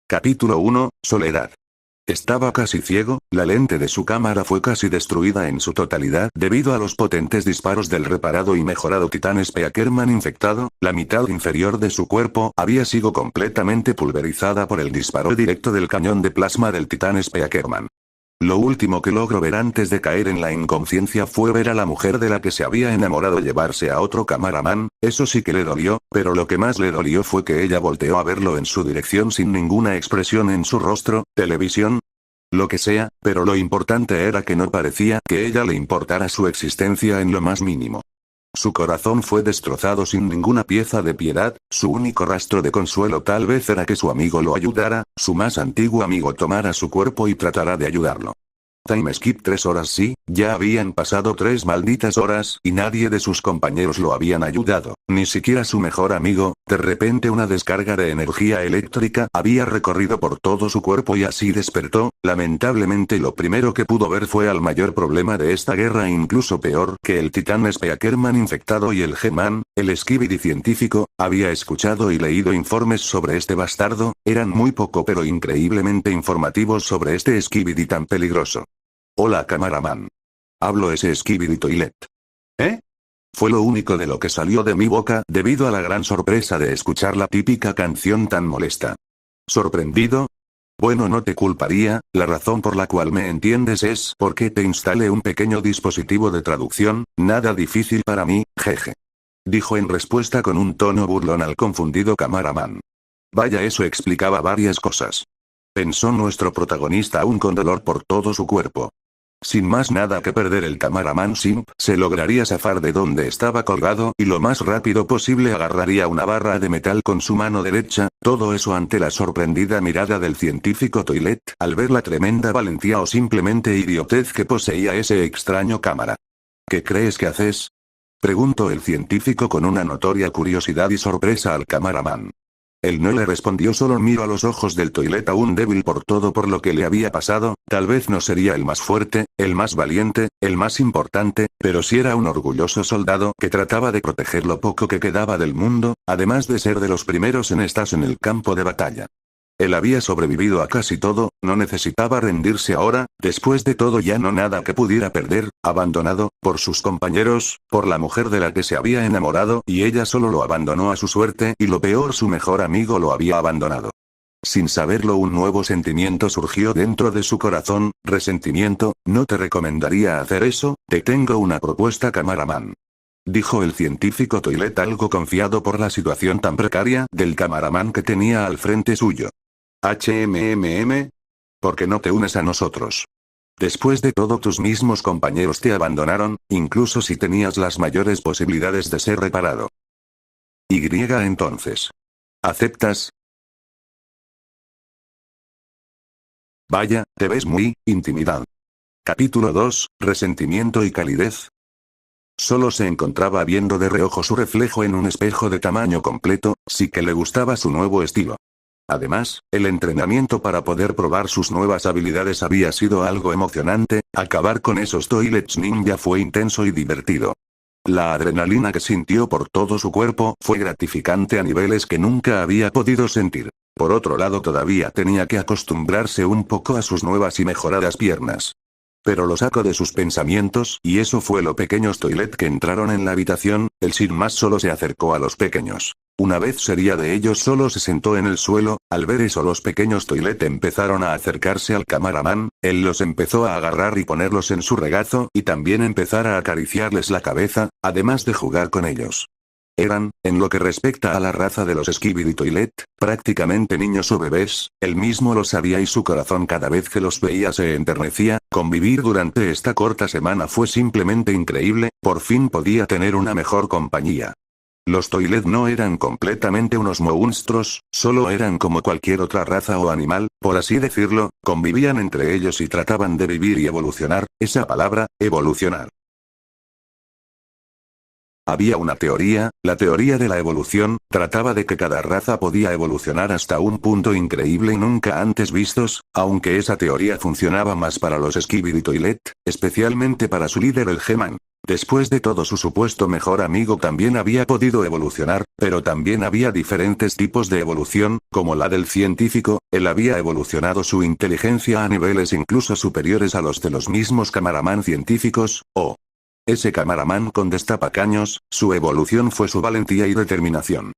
Capítulo 1, Soledad. Estaba casi ciego, la lente de su cámara fue casi destruida en su totalidad debido a los potentes disparos del reparado y mejorado Titán Speakerman infectado, la mitad inferior de su cuerpo había sido completamente pulverizada por el disparo directo del cañón de plasma del Titán Speakerman. Lo último que logró ver antes de caer en la inconsciencia fue ver a la mujer de la que se había enamorado llevarse a otro camaraman, eso sí que le dolió, pero lo que más le dolió fue que ella volteó a verlo en su dirección sin ninguna expresión en su rostro, televisión, lo que sea, pero lo importante era que no parecía que ella le importara su existencia en lo más mínimo. Su corazón fue destrozado sin ninguna pieza de piedad, su único rastro de consuelo tal vez era que su amigo lo ayudara, su más antiguo amigo tomara su cuerpo y tratara de ayudarlo. Time skip 3 horas sí, ya habían pasado 3 malditas horas y nadie de sus compañeros lo habían ayudado, ni siquiera su mejor amigo. De repente una descarga de energía eléctrica había recorrido por todo su cuerpo y así despertó. Lamentablemente lo primero que pudo ver fue al mayor problema de esta guerra, incluso peor que el Titán Speakerman infectado y el G-Man, el Skibidi científico. Había escuchado y leído informes sobre este bastardo, eran muy poco pero increíblemente informativos sobre este Skibidi tan peligroso. Hola camaraman. Hablo ese Skibidi Toilet. ¿Eh? Fue lo único de lo que salió de mi boca debido a la gran sorpresa de escuchar la típica canción tan molesta. ¿Sorprendido? Bueno, no te culparía, la razón por la cual me entiendes es porque te instalé un pequeño dispositivo de traducción, nada difícil para mí, jeje. Dijo en respuesta con un tono burlón al confundido camaraman. Vaya, eso explicaba varias cosas. Pensó nuestro protagonista aún con dolor por todo su cuerpo. Sin más nada que perder, el camaraman Simp se lograría zafar de donde estaba colgado y lo más rápido posible agarraría una barra de metal con su mano derecha, todo eso ante la sorprendida mirada del científico Toilet al ver la tremenda valentía o simplemente idiotez que poseía ese extraño cámara. ¿Qué crees que haces? Preguntó el científico con una notoria curiosidad y sorpresa al camaraman. Él no le respondió, solo miró a los ojos del Toilet aún débil por todo por lo que le había pasado. Tal vez no sería el más fuerte, el más valiente, el más importante, pero sí era un orgulloso soldado que trataba de proteger lo poco que quedaba del mundo, además de ser de los primeros en el campo de batalla. Él había sobrevivido a casi todo, no necesitaba rendirse ahora, después de todo ya no nada que pudiera perder, abandonado, por sus compañeros, por la mujer de la que se había enamorado y ella solo lo abandonó a su suerte y lo peor, su mejor amigo lo había abandonado. Sin saberlo, un nuevo sentimiento surgió dentro de su corazón, resentimiento. No te recomendaría hacer eso, te tengo una propuesta camaraman. Dijo el científico Toilet algo confiado por la situación tan precaria del camaraman que tenía al frente suyo. ¿Por qué no te unes a nosotros? Después de todo, tus mismos compañeros te abandonaron, incluso si tenías las mayores posibilidades de ser reparado. Entonces. ¿Aceptas? Vaya, te ves muy intimidado. Capítulo 2, Resentimiento y calidez. Solo se encontraba viendo de reojo su reflejo en un espejo de tamaño completo, sí que le gustaba su nuevo estilo. Además, el entrenamiento para poder probar sus nuevas habilidades había sido algo emocionante. Acabar con esos toilets ninja fue intenso y divertido. La adrenalina que sintió por todo su cuerpo fue gratificante a niveles que nunca había podido sentir. Por otro lado, todavía tenía que acostumbrarse un poco a sus nuevas y mejoradas piernas. Pero lo sacó de sus pensamientos y eso fue lo pequeños Toilet que entraron en la habitación. Él sin más solo se acercó a los pequeños. Una vez sería de ellos, solo se sentó en el suelo. Al ver eso, los pequeños Toilet empezaron a acercarse al camaraman. Él los empezó a agarrar y ponerlos en su regazo y también empezar a acariciarles la cabeza, además de jugar con ellos. Eran, en lo que respecta a la raza de los Skibidi Toilet, prácticamente niños o bebés. Él mismo lo sabía y su corazón cada vez que los veía se enternecía. Convivir durante esta corta semana fue simplemente increíble, por fin podía tener una mejor compañía. Los Toilet no eran completamente unos monstruos, solo eran como cualquier otra raza o animal, por así decirlo, convivían entre ellos y trataban de vivir y evolucionar. Esa palabra, evolucionar. Había una teoría, la teoría de la evolución, trataba de que cada raza podía evolucionar hasta un punto increíble y nunca antes vistos, aunque esa teoría funcionaba más para los Skibidi Toilet, especialmente para su líder el G-Man. Después de todo, su supuesto mejor amigo también había podido evolucionar, pero también había diferentes tipos de evolución, como la del científico. Él había evolucionado su inteligencia a niveles incluso superiores a los de los mismos camaraman científicos. Ese camaraman con destapacaños, su evolución fue su valentía y determinación.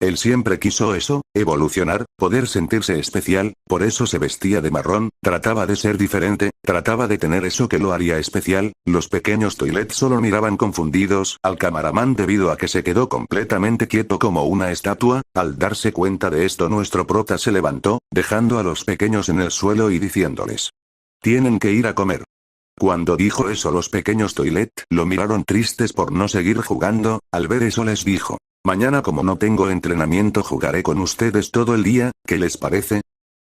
Él siempre quiso eso, evolucionar, poder sentirse especial, por eso se vestía de marrón, trataba de ser diferente, trataba de tener eso que lo haría especial. Los pequeños Toilet solo miraban confundidos al camaraman debido a que se quedó completamente quieto como una estatua. Al darse cuenta de esto, nuestro prota se levantó, dejando a los pequeños en el suelo y diciéndoles: tienen que ir a comer. Cuando dijo eso, los pequeños Toilet lo miraron tristes por no seguir jugando. Al ver eso les dijo: mañana, como no tengo entrenamiento, jugaré con ustedes todo el día, ¿qué les parece?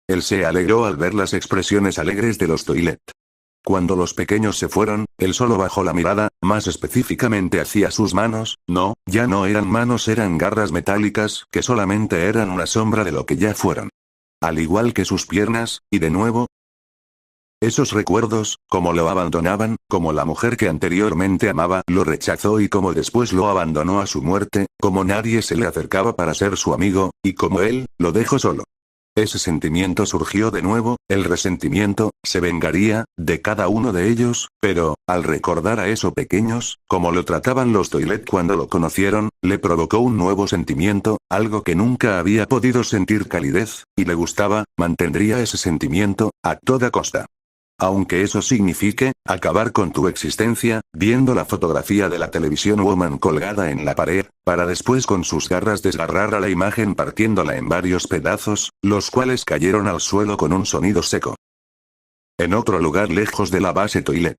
Él se alegró al ver las expresiones alegres de los Toilet. Cuando los pequeños se fueron, él solo bajó la mirada, más específicamente hacia sus manos. No, ya no eran manos, eran garras metálicas, que solamente eran una sombra de lo que ya fueron. Al igual que sus piernas, y de nuevo, esos recuerdos, como lo abandonaban, como la mujer que anteriormente amaba lo rechazó y como después lo abandonó a su muerte, como nadie se le acercaba para ser su amigo, y como él, lo dejó solo. Ese sentimiento surgió de nuevo, el resentimiento, se vengaría, de cada uno de ellos, pero, al recordar a esos pequeños, como lo trataban los Toilet cuando lo conocieron, le provocó un nuevo sentimiento, algo que nunca había podido sentir: calidez, y le gustaba, mantendría ese sentimiento, a toda costa. Aunque eso signifique acabar con tu existencia, viendo la fotografía de la televisión Woman colgada en la pared, para después con sus garras desgarrar a la imagen partiéndola en varios pedazos, los cuales cayeron al suelo con un sonido seco. En otro lugar lejos de la base Toilet,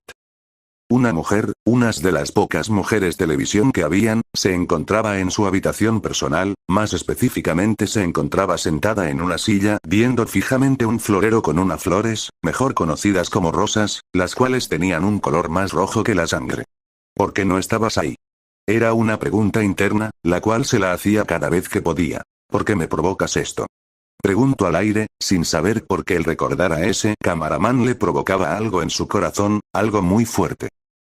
una mujer, unas de las pocas mujeres televisión que habían, se encontraba en su habitación personal, más específicamente se encontraba sentada en una silla, viendo fijamente un florero con unas flores, mejor conocidas como rosas, las cuales tenían un color más rojo que la sangre. ¿Por qué no estabas ahí? Era una pregunta interna, la cual se la hacía cada vez que podía. ¿Por qué me provocas esto? Preguntó al aire, sin saber por qué el recordar a ese camaraman le provocaba algo en su corazón, algo muy fuerte.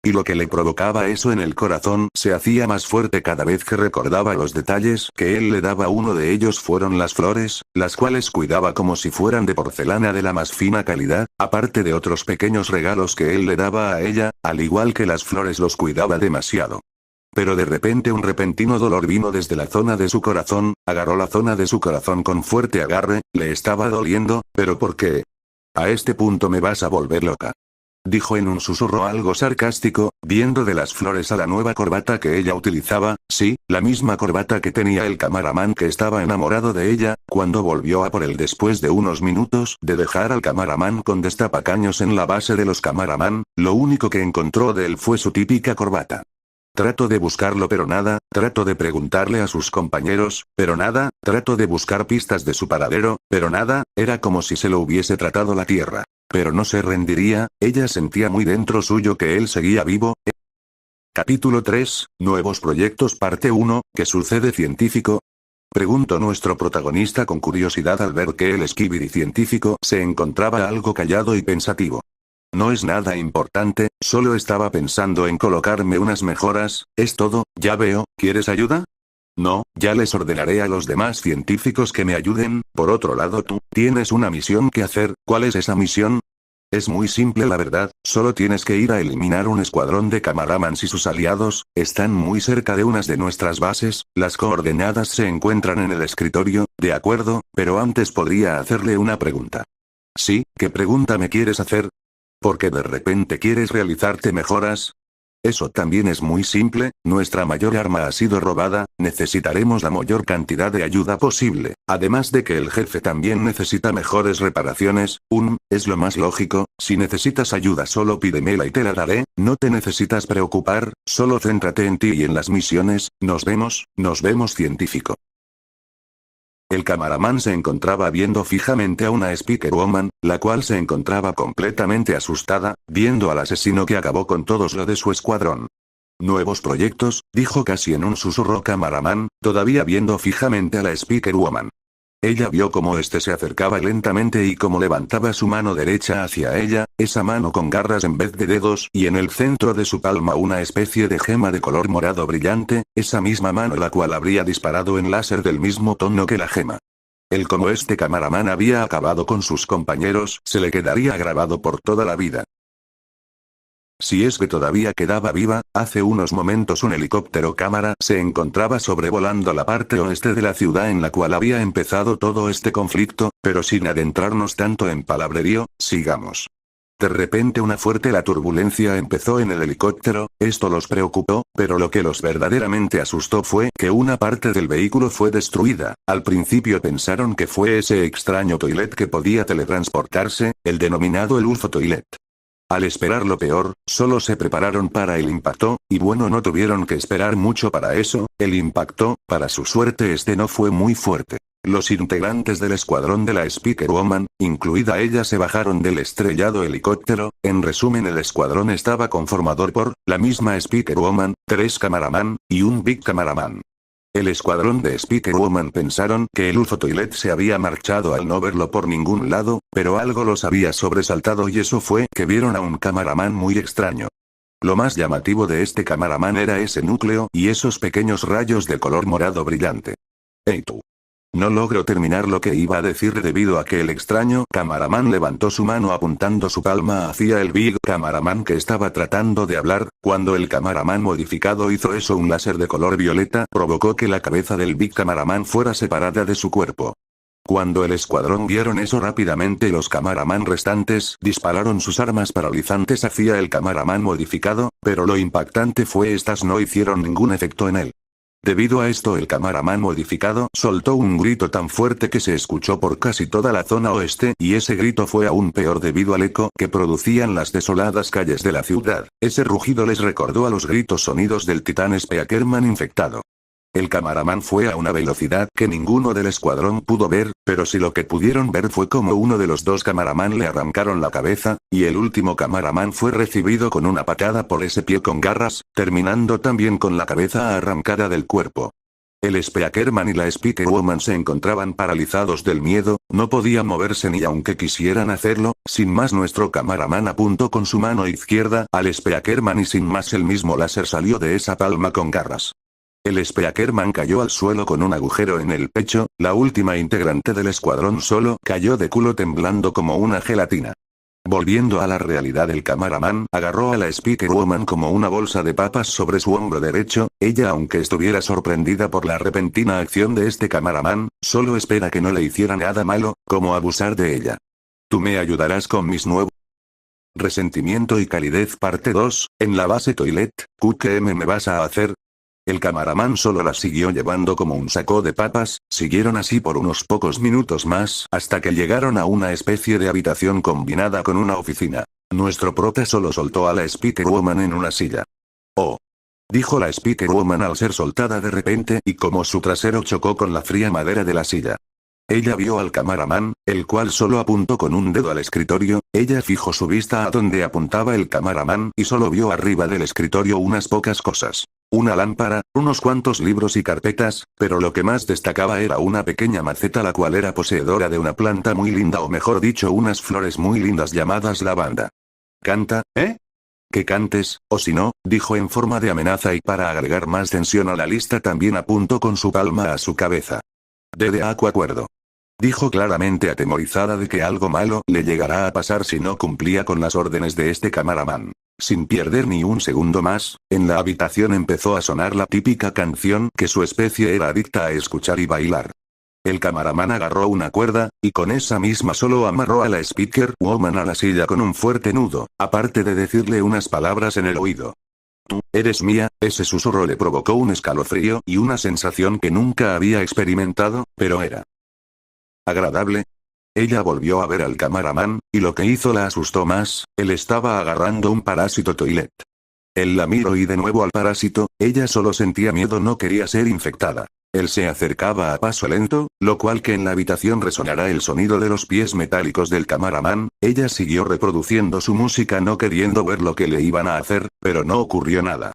Y lo que le provocaba eso en el corazón se hacía más fuerte cada vez que recordaba los detalles que él le daba. Uno de ellos fueron las flores, las cuales cuidaba como si fueran de porcelana de la más fina calidad, aparte de otros pequeños regalos que él le daba a ella, al igual que las flores los cuidaba demasiado. Pero de repente un repentino dolor vino desde la zona de su corazón, agarró la zona de su corazón con fuerte agarre, le estaba doliendo. ¿Pero por qué? A este punto me vas a volver loca. Dijo en un susurro algo sarcástico, viendo de las flores a la nueva corbata que ella utilizaba, sí, la misma corbata que tenía el camaraman que estaba enamorado de ella, cuando volvió a por él después de unos minutos de dejar al camaraman con destapacaños en la base de los camaraman, lo único que encontró de él fue su típica corbata. Trato de buscarlo pero nada, trato de preguntarle a sus compañeros, pero nada, trato de buscar pistas de su paradero, pero nada, era como si se lo hubiese tratado la tierra. Pero no se rendiría, ella sentía muy dentro suyo que él seguía vivo. Capítulo 3, Nuevos proyectos parte 1, ¿qué sucede científico? Preguntó nuestro protagonista con curiosidad al ver que el Skibidi científico se encontraba algo callado y pensativo. No es nada importante, solo estaba pensando en colocarme unas mejoras, es todo, ya veo, ¿quieres ayuda? No, ya les ordenaré a los demás científicos que me ayuden. Por otro lado, tú tienes una misión que hacer. ¿Cuál es esa misión? Es muy simple la verdad, solo tienes que ir a eliminar un escuadrón de Camaramans y sus aliados, están muy cerca de unas de nuestras bases, las coordenadas se encuentran en el escritorio, de acuerdo, pero antes podría hacerle una pregunta. ¿Sí? ¿Qué pregunta me quieres hacer? ¿Por qué de repente quieres realizarte mejoras? Eso también es muy simple, nuestra mayor arma ha sido robada, necesitaremos la mayor cantidad de ayuda posible, además de que el jefe también necesita mejores reparaciones, es lo más lógico, si necesitas ayuda solo pídemela y te la daré, no te necesitas preocupar, solo céntrate en ti y en las misiones, nos vemos científico. El camaraman se encontraba viendo fijamente a una Speaker Woman, la cual se encontraba completamente asustada, viendo al asesino que acabó con todos lo de su escuadrón. Nuevos proyectos, dijo casi en un susurro camaraman, todavía viendo fijamente a la Speaker Woman. Ella vio cómo este se acercaba lentamente y cómo levantaba su mano derecha hacia ella, esa mano con garras en vez de dedos y en el centro de su palma una especie de gema de color morado brillante, esa misma mano la cual habría disparado en láser del mismo tono que la gema. El cómo este camaraman había acabado con sus compañeros se le quedaría grabado por toda la vida. Si es que todavía quedaba viva, hace unos momentos un helicóptero cámara se encontraba sobrevolando la parte oeste de la ciudad en la cual había empezado todo este conflicto, pero sin adentrarnos tanto en palabrerío, sigamos. De repente una fuerte la turbulencia empezó en el helicóptero, esto los preocupó, pero lo que los verdaderamente asustó fue que una parte del vehículo fue destruida. Al principio pensaron que fue ese extraño toilet que podía teletransportarse, el denominado el UFO Toilet. Al esperar lo peor, solo se prepararon para el impacto, y bueno, no tuvieron que esperar mucho para eso. El impacto, para su suerte, no fue muy fuerte. Los integrantes del escuadrón de la Speaker Woman, incluida ella, se bajaron del estrellado helicóptero. En resumen, el escuadrón estaba conformado por la misma Speaker Woman, 3 camaraman, y un Big Camaraman. El escuadrón de Speaker Woman pensaron que el UFO Toilet se había marchado al no verlo por ningún lado, pero algo los había sobresaltado y eso fue que vieron a un camaraman muy extraño. Lo más llamativo de este camaraman era ese núcleo y esos pequeños rayos de color morado brillante. ¡Ey tú! No logro terminar lo que iba a decir debido a que el extraño camaraman levantó su mano apuntando su palma hacia el Big Camaraman que estaba tratando de hablar. Cuando el camaraman modificado hizo eso, un láser de color violeta provocó que la cabeza del Big Camaraman fuera separada de su cuerpo. Cuando el escuadrón vieron eso, rápidamente los camaraman restantes dispararon sus armas paralizantes hacia el camaraman modificado, pero lo impactante fue estas no hicieron ningún efecto en él. Debido a esto, el camaraman modificado soltó un grito tan fuerte que se escuchó por casi toda la zona oeste, y ese grito fue aún peor debido al eco que producían las desoladas calles de la ciudad. Ese rugido les recordó a los gritos sonidos del titán Speakerman infectado. El camaraman fue a una velocidad que ninguno del escuadrón pudo ver, pero sí lo que pudieron ver fue como uno de los 2 camaraman le arrancaron la cabeza, y el último camaraman fue recibido con una patada por ese pie con garras, terminando también con la cabeza arrancada del cuerpo. El Speakerman y la Speaker Woman se encontraban paralizados del miedo, no podían moverse ni aunque quisieran hacerlo. Sin más, nuestro camaraman apuntó con su mano izquierda al Speakerman y sin más el mismo láser salió de esa palma con garras. El Speakerman cayó al suelo con un agujero en el pecho, la última integrante del escuadrón solo cayó de culo temblando como una gelatina. Volviendo a la realidad, el camaraman agarró a la Speaker Woman como una bolsa de papas sobre su hombro derecho. Ella, aunque estuviera sorprendida por la repentina acción de este camaraman, solo espera que no le hiciera nada malo, como abusar de ella. ¿Tú me ayudarás con mis nuevos? Resentimiento y calidez parte 2, en la base Toilet, ¿qué me vas a hacer? El camaraman solo la siguió llevando como un saco de papas. Siguieron así por unos pocos minutos más, hasta que llegaron a una especie de habitación combinada con una oficina. Nuestro prota solo soltó a la Speaker Woman en una silla. Oh, dijo la Speaker Woman al ser soltada de repente, y como su trasero chocó con la fría madera de la silla. Ella vio al camaraman, el cual solo apuntó con un dedo al escritorio. Ella fijó su vista a donde apuntaba el camaraman y solo vio arriba del escritorio unas pocas cosas. Una lámpara, unos cuantos libros y carpetas, pero lo que más destacaba era una pequeña maceta la cual era poseedora de una planta muy linda, o mejor dicho, unas flores muy lindas llamadas lavanda. ¿Canta, eh? Que cantes, o si no, dijo en forma de amenaza, y para agregar más tensión a la lista también apuntó con su palma a su cabeza. De acuerdo. Dijo claramente atemorizada de que algo malo le llegará a pasar si no cumplía con las órdenes de este camaraman. Sin perder ni un segundo más, en la habitación empezó a sonar la típica canción que su especie era adicta a escuchar y bailar. El camaraman agarró una cuerda, y con esa misma solo amarró a la Speaker Woman a la silla con un fuerte nudo, aparte de decirle unas palabras en el oído. Tú, eres mía. Ese susurro le provocó un escalofrío y una sensación que nunca había experimentado, pero era agradable. Ella volvió a ver al camaraman, y lo que hizo la asustó más. Él estaba agarrando un parásito toilet. Él la miró y de nuevo al parásito. Ella solo sentía miedo, no quería ser infectada. Él se acercaba a paso lento, lo cual que en la habitación resonará el sonido de los pies metálicos del camaraman. Ella siguió reproduciendo su música no queriendo ver lo que le iban a hacer, pero no ocurrió nada.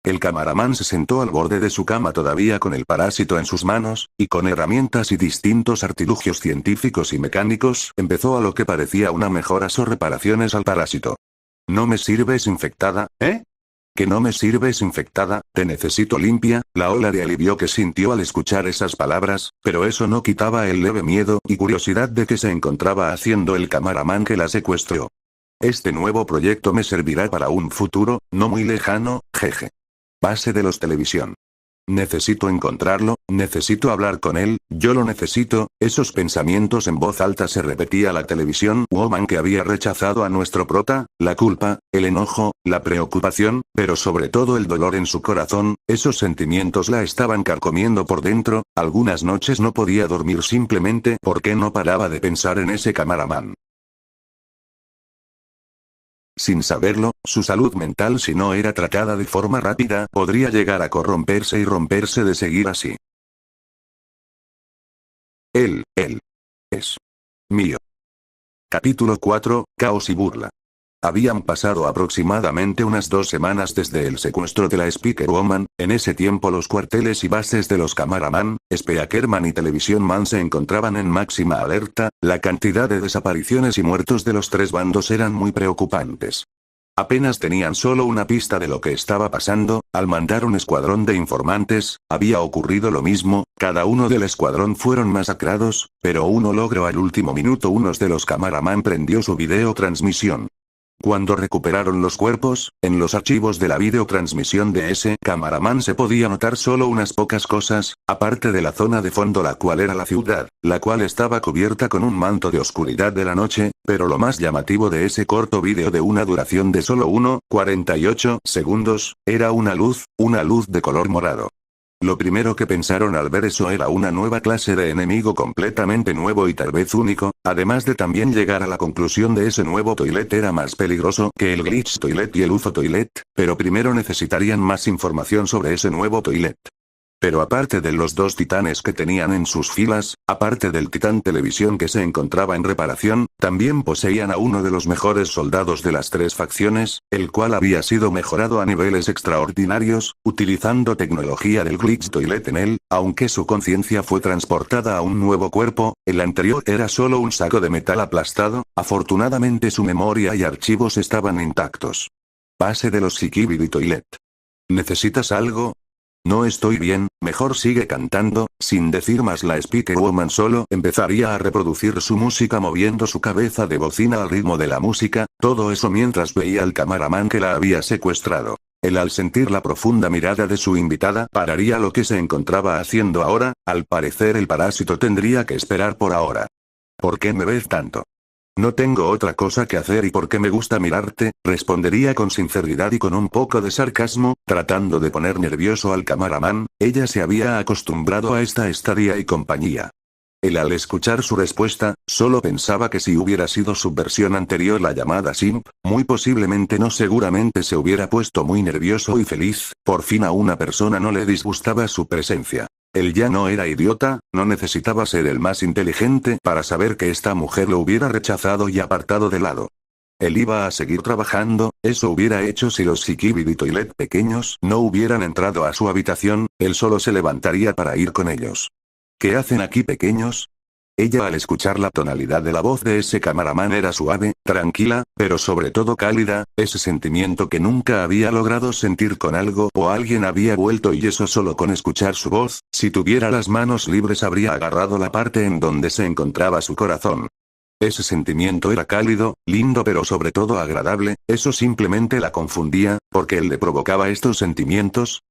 El camaraman se sentó al borde de su cama todavía con el parásito en sus manos, y con herramientas y distintos artilugios científicos y mecánicos, empezó a lo que parecía una mejoras o reparaciones al parásito. ¿No me sirves infectada, eh? ¿Que no me sirves infectada? Te necesito limpia. La ola de alivio que sintió al escuchar esas palabras, pero eso no quitaba el leve miedo y curiosidad de que se encontraba haciendo el camaraman que la secuestró. Este nuevo proyecto me servirá para un futuro, no muy lejano, jeje. Base de los televisión. Necesito encontrarlo, necesito hablar con él, yo lo necesito. Esos pensamientos en voz alta se repetía la televisión woman que había rechazado a nuestro prota, la culpa, el enojo, la preocupación, pero sobre todo el dolor en su corazón. Esos sentimientos la estaban carcomiendo por dentro. Algunas noches no podía dormir simplemente porque no paraba de pensar en ese camaraman. Sin saberlo, su salud mental, si no era tratada de forma rápida, podría llegar a corromperse y romperse de seguir así. Él es mío. Capítulo 4, Caos y burla. Habían pasado aproximadamente unas 2 semanas desde el secuestro de la Speaker Woman. En ese tiempo los cuarteles y bases de los Camaraman, Speakerman y Television Man se encontraban en máxima alerta. La cantidad de desapariciones y muertos de los 3 bandos eran muy preocupantes. Apenas tenían solo una pista de lo que estaba pasando. Al mandar un escuadrón de informantes, había ocurrido lo mismo. Cada uno del escuadrón fueron masacrados, pero uno logró al último minuto. Uno de los Camaraman prendió su videotransmisión. Cuando recuperaron los cuerpos, en los archivos de la videotransmisión de ese camaraman se podía notar solo unas pocas cosas, aparte de la zona de fondo, la cual era la ciudad, la cual estaba cubierta con un manto de oscuridad de la noche, pero lo más llamativo de ese corto vídeo de una duración de solo 1:48 segundos, era una luz de color morado. Lo primero que pensaron al ver eso era una nueva clase de enemigo completamente nuevo y tal vez único, además de también llegar a la conclusión de ese nuevo toilet era más peligroso que el Glitch Toilet y el UFO Toilet, pero primero necesitarían más información sobre ese nuevo toilet. Pero aparte de los 2 titanes que tenían en sus filas, aparte del titán televisión que se encontraba en reparación, también poseían a uno de los mejores soldados de las 3 facciones, el cual había sido mejorado a niveles extraordinarios, utilizando tecnología del Glitch Toilet en él. Aunque su conciencia fue transportada a un nuevo cuerpo, el anterior era solo un saco de metal aplastado. Afortunadamente su memoria y archivos estaban intactos. Base de los Skibidi Toilet. ¿Necesitas algo? No estoy bien, mejor sigue cantando. Sin decir más, la Speaker Woman solo empezaría a reproducir su música moviendo su cabeza de bocina al ritmo de la música, todo eso mientras veía al camaraman que la había secuestrado. Él, al sentir la profunda mirada de su invitada, pararía lo que se encontraba haciendo ahora. Al parecer el parásito tendría que esperar por ahora. ¿Por qué me ves tanto? No tengo otra cosa que hacer y porque me gusta mirarte, respondería con sinceridad y con un poco de sarcasmo, tratando de poner nervioso al camaraman. Ella se había acostumbrado a esta estadía y compañía. Él, al escuchar su respuesta, solo pensaba que si hubiera sido su versión anterior, la llamada simp, muy posiblemente no, seguramente se hubiera puesto muy nervioso y feliz. Por fin a una persona no le disgustaba su presencia. Él ya no era idiota, no necesitaba ser el más inteligente para saber que esta mujer lo hubiera rechazado y apartado de lado. Él iba a seguir trabajando. Eso hubiera hecho si los Skibidi Toilet pequeños no hubieran entrado a su habitación. Él solo se levantaría para ir con ellos. ¿Qué hacen aquí, pequeños? Ella, al escuchar la tonalidad de la voz de ese camaraman, era suave, tranquila, pero sobre todo cálida. Ese sentimiento que nunca había logrado sentir con algo o alguien había vuelto, y eso solo con escuchar su voz. Si tuviera las manos libres habría agarrado la parte en donde se encontraba su corazón. Ese sentimiento era cálido, lindo, pero sobre todo agradable. Eso simplemente la confundía, porque él le provocaba estos sentimientos.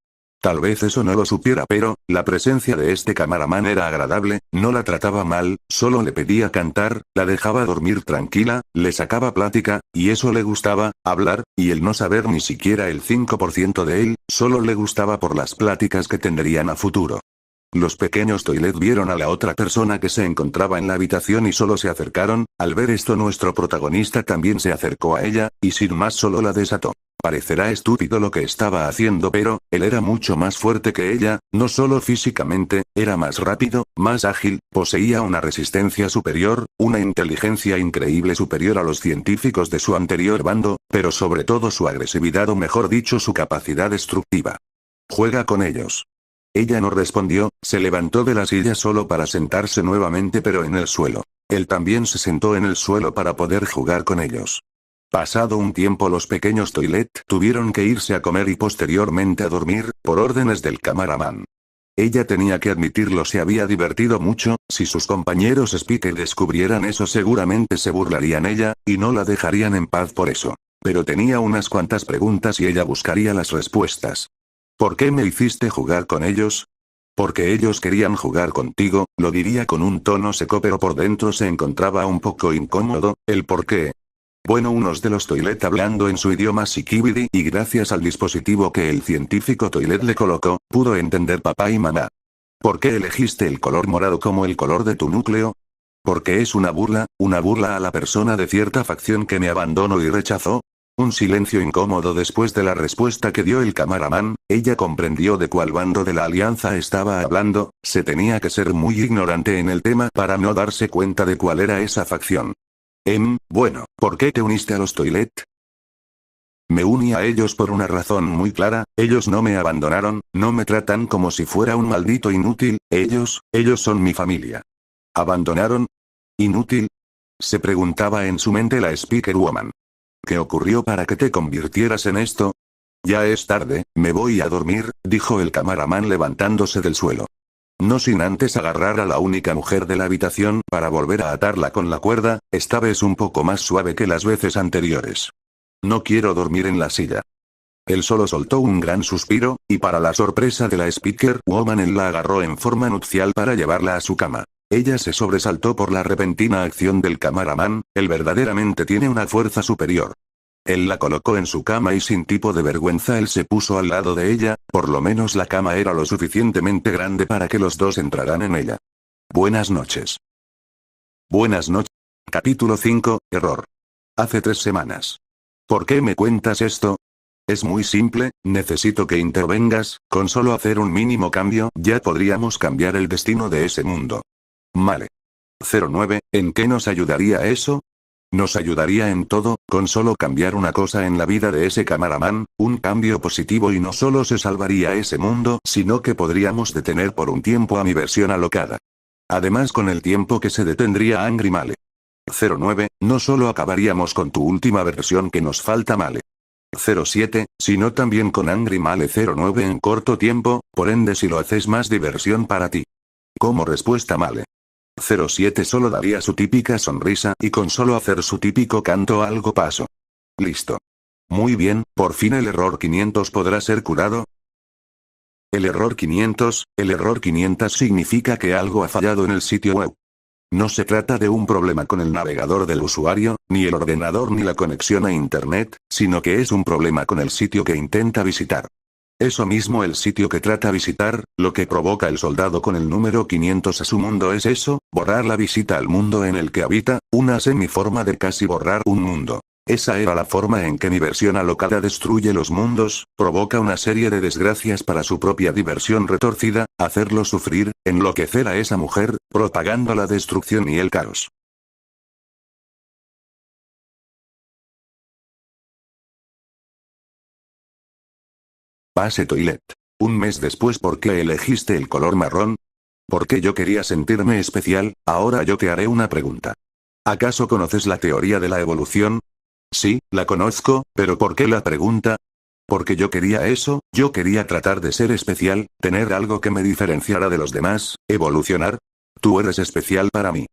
Tal vez eso no lo supiera, pero la presencia de este camaraman era agradable. No la trataba mal, solo le pedía cantar, la dejaba dormir tranquila, le sacaba plática, y eso le gustaba, hablar, y el no saber ni siquiera el 5% de él, solo le gustaba por las pláticas que tendrían a futuro. Los pequeños Toilet vieron a la otra persona que se encontraba en la habitación y solo se acercaron. Al ver esto, nuestro protagonista también se acercó a ella, y sin más solo la desató. Parecerá estúpido lo que estaba haciendo, pero él era mucho más fuerte que ella, no solo físicamente, era más rápido, más ágil, poseía una resistencia superior, una inteligencia increíble superior a los científicos de su anterior bando, pero sobre todo su agresividad, o mejor dicho su capacidad destructiva. Juega con ellos. Ella no respondió, se levantó de la silla solo para sentarse nuevamente pero en el suelo. Él también se sentó en el suelo para poder jugar con ellos. Pasado un tiempo los pequeños Toilet tuvieron que irse a comer y posteriormente a dormir, por órdenes del camaraman. Ella tenía que admitirlo, se había divertido mucho, si sus compañeros Speaker descubrieran eso seguramente se burlarían ella, y no la dejarían en paz por eso. Pero tenía unas cuantas preguntas y ella buscaría las respuestas. ¿Por qué me hiciste jugar con ellos? Porque ellos querían jugar contigo, lo diría con un tono seco pero por dentro se encontraba un poco incómodo, ¿el por qué? Bueno, unos de los Toilet hablando en su idioma Sikibidi y gracias al dispositivo que el científico Toilet le colocó, pudo entender papá y mamá. ¿Por qué elegiste el color morado como el color de tu núcleo? Porque es una burla a la persona de cierta facción que me abandonó y rechazó. Un silencio incómodo después de la respuesta que dio el camaraman, ella comprendió de cuál bando de la alianza estaba hablando, se tenía que ser muy ignorante en el tema para no darse cuenta de cuál era esa facción. Bueno, ¿por qué te uniste a los Toilet? Me uní a ellos por una razón muy clara, ellos no me abandonaron, no me tratan como si fuera un maldito inútil, ellos son mi familia. ¿Abandonaron? ¿Inútil? Se preguntaba en su mente la Speaker Woman. ¿Qué ocurrió para que te convirtieras en esto? Ya es tarde, me voy a dormir, dijo el camaraman levantándose del suelo. No sin antes agarrar a la única mujer de la habitación para volver a atarla con la cuerda, esta vez un poco más suave que las veces anteriores. No quiero dormir en la silla. Él solo soltó un gran suspiro, y para la sorpresa de la Speaker Woman él la agarró en forma nupcial para llevarla a su cama. Ella se sobresaltó por la repentina acción del camaraman, él verdaderamente tiene una fuerza superior. Él la colocó en su cama y sin tipo de vergüenza él se puso al lado de ella, por lo menos la cama era lo suficientemente grande para que los dos entraran en ella. Buenas noches. Buenas noches. Capítulo 5, Error. Hace 3 semanas. ¿Por qué me cuentas esto? Es muy simple, necesito que intervengas, con solo hacer un mínimo cambio ya podríamos cambiar el destino de ese mundo. Vale. 09, ¿en qué nos ayudaría eso? Nos ayudaría en todo, con solo cambiar una cosa en la vida de ese camaraman, un cambio positivo y no solo se salvaría ese mundo, sino que podríamos detener por un tiempo a mi versión alocada. Además con el tiempo que se detendría Angry Male. 09, no solo acabaríamos con tu última versión que nos falta Male. 07, sino también con Angry Male 09 en corto tiempo, por ende si lo haces más diversión para ti. Como respuesta Male. 07 solo daría su típica sonrisa y con solo hacer su típico canto algo paso. Listo. Muy bien, por fin el error 500 podrá ser curado. El error 500 significa que algo ha fallado en el sitio web. No se trata de un problema con el navegador del usuario, ni el ordenador ni la conexión a internet, sino que es un problema con el sitio que intenta visitar. Eso mismo el sitio que trata visitar, lo que provoca el soldado con el número 500 a su mundo es eso, borrar la visita al mundo en el que habita, una semiforma de casi borrar un mundo. Esa era la forma en que mi versión alocada destruye los mundos, provoca una serie de desgracias para su propia diversión retorcida, hacerlo sufrir, enloquecer a esa mujer, propagando la destrucción y el caos. Base Toilet. Un mes después, ¿por qué elegiste el color marrón? Porque yo quería sentirme especial, ahora yo te haré una pregunta. ¿Acaso conoces la teoría de la evolución? Sí, la conozco, pero ¿por qué la pregunta? Porque yo quería eso, yo quería tratar de ser especial, tener algo que me diferenciara de los demás, evolucionar. Tú eres especial para mí.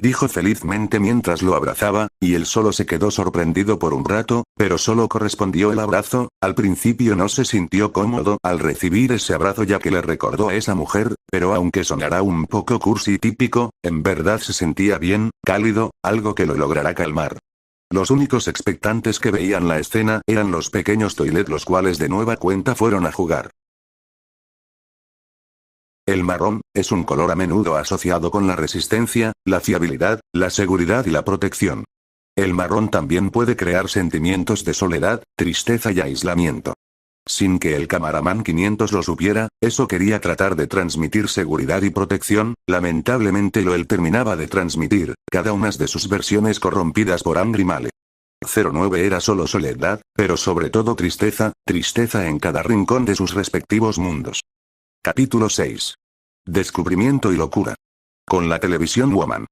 Dijo felizmente mientras lo abrazaba, y él solo se quedó sorprendido por un rato, pero solo correspondió el abrazo. Al principio no se sintió cómodo al recibir ese abrazo ya que le recordó a esa mujer, pero aunque sonará un poco cursi y típico, en verdad se sentía bien, cálido, algo que lo logrará calmar. Los únicos expectantes que veían la escena eran los pequeños Toilet, los cuales de nueva cuenta fueron a jugar. El marrón es un color a menudo asociado con la resistencia, la fiabilidad, la seguridad y la protección. El marrón también puede crear sentimientos de soledad, tristeza y aislamiento. Sin que el camaraman 500 lo supiera, eso quería tratar de transmitir seguridad y protección, lamentablemente él terminaba de transmitir, cada una de sus versiones corrompidas por Angry Male. 09 era solo soledad, pero sobre todo tristeza, tristeza en cada rincón de sus respectivos mundos. Capítulo 6. Descubrimiento y locura. Con la televisión Woman.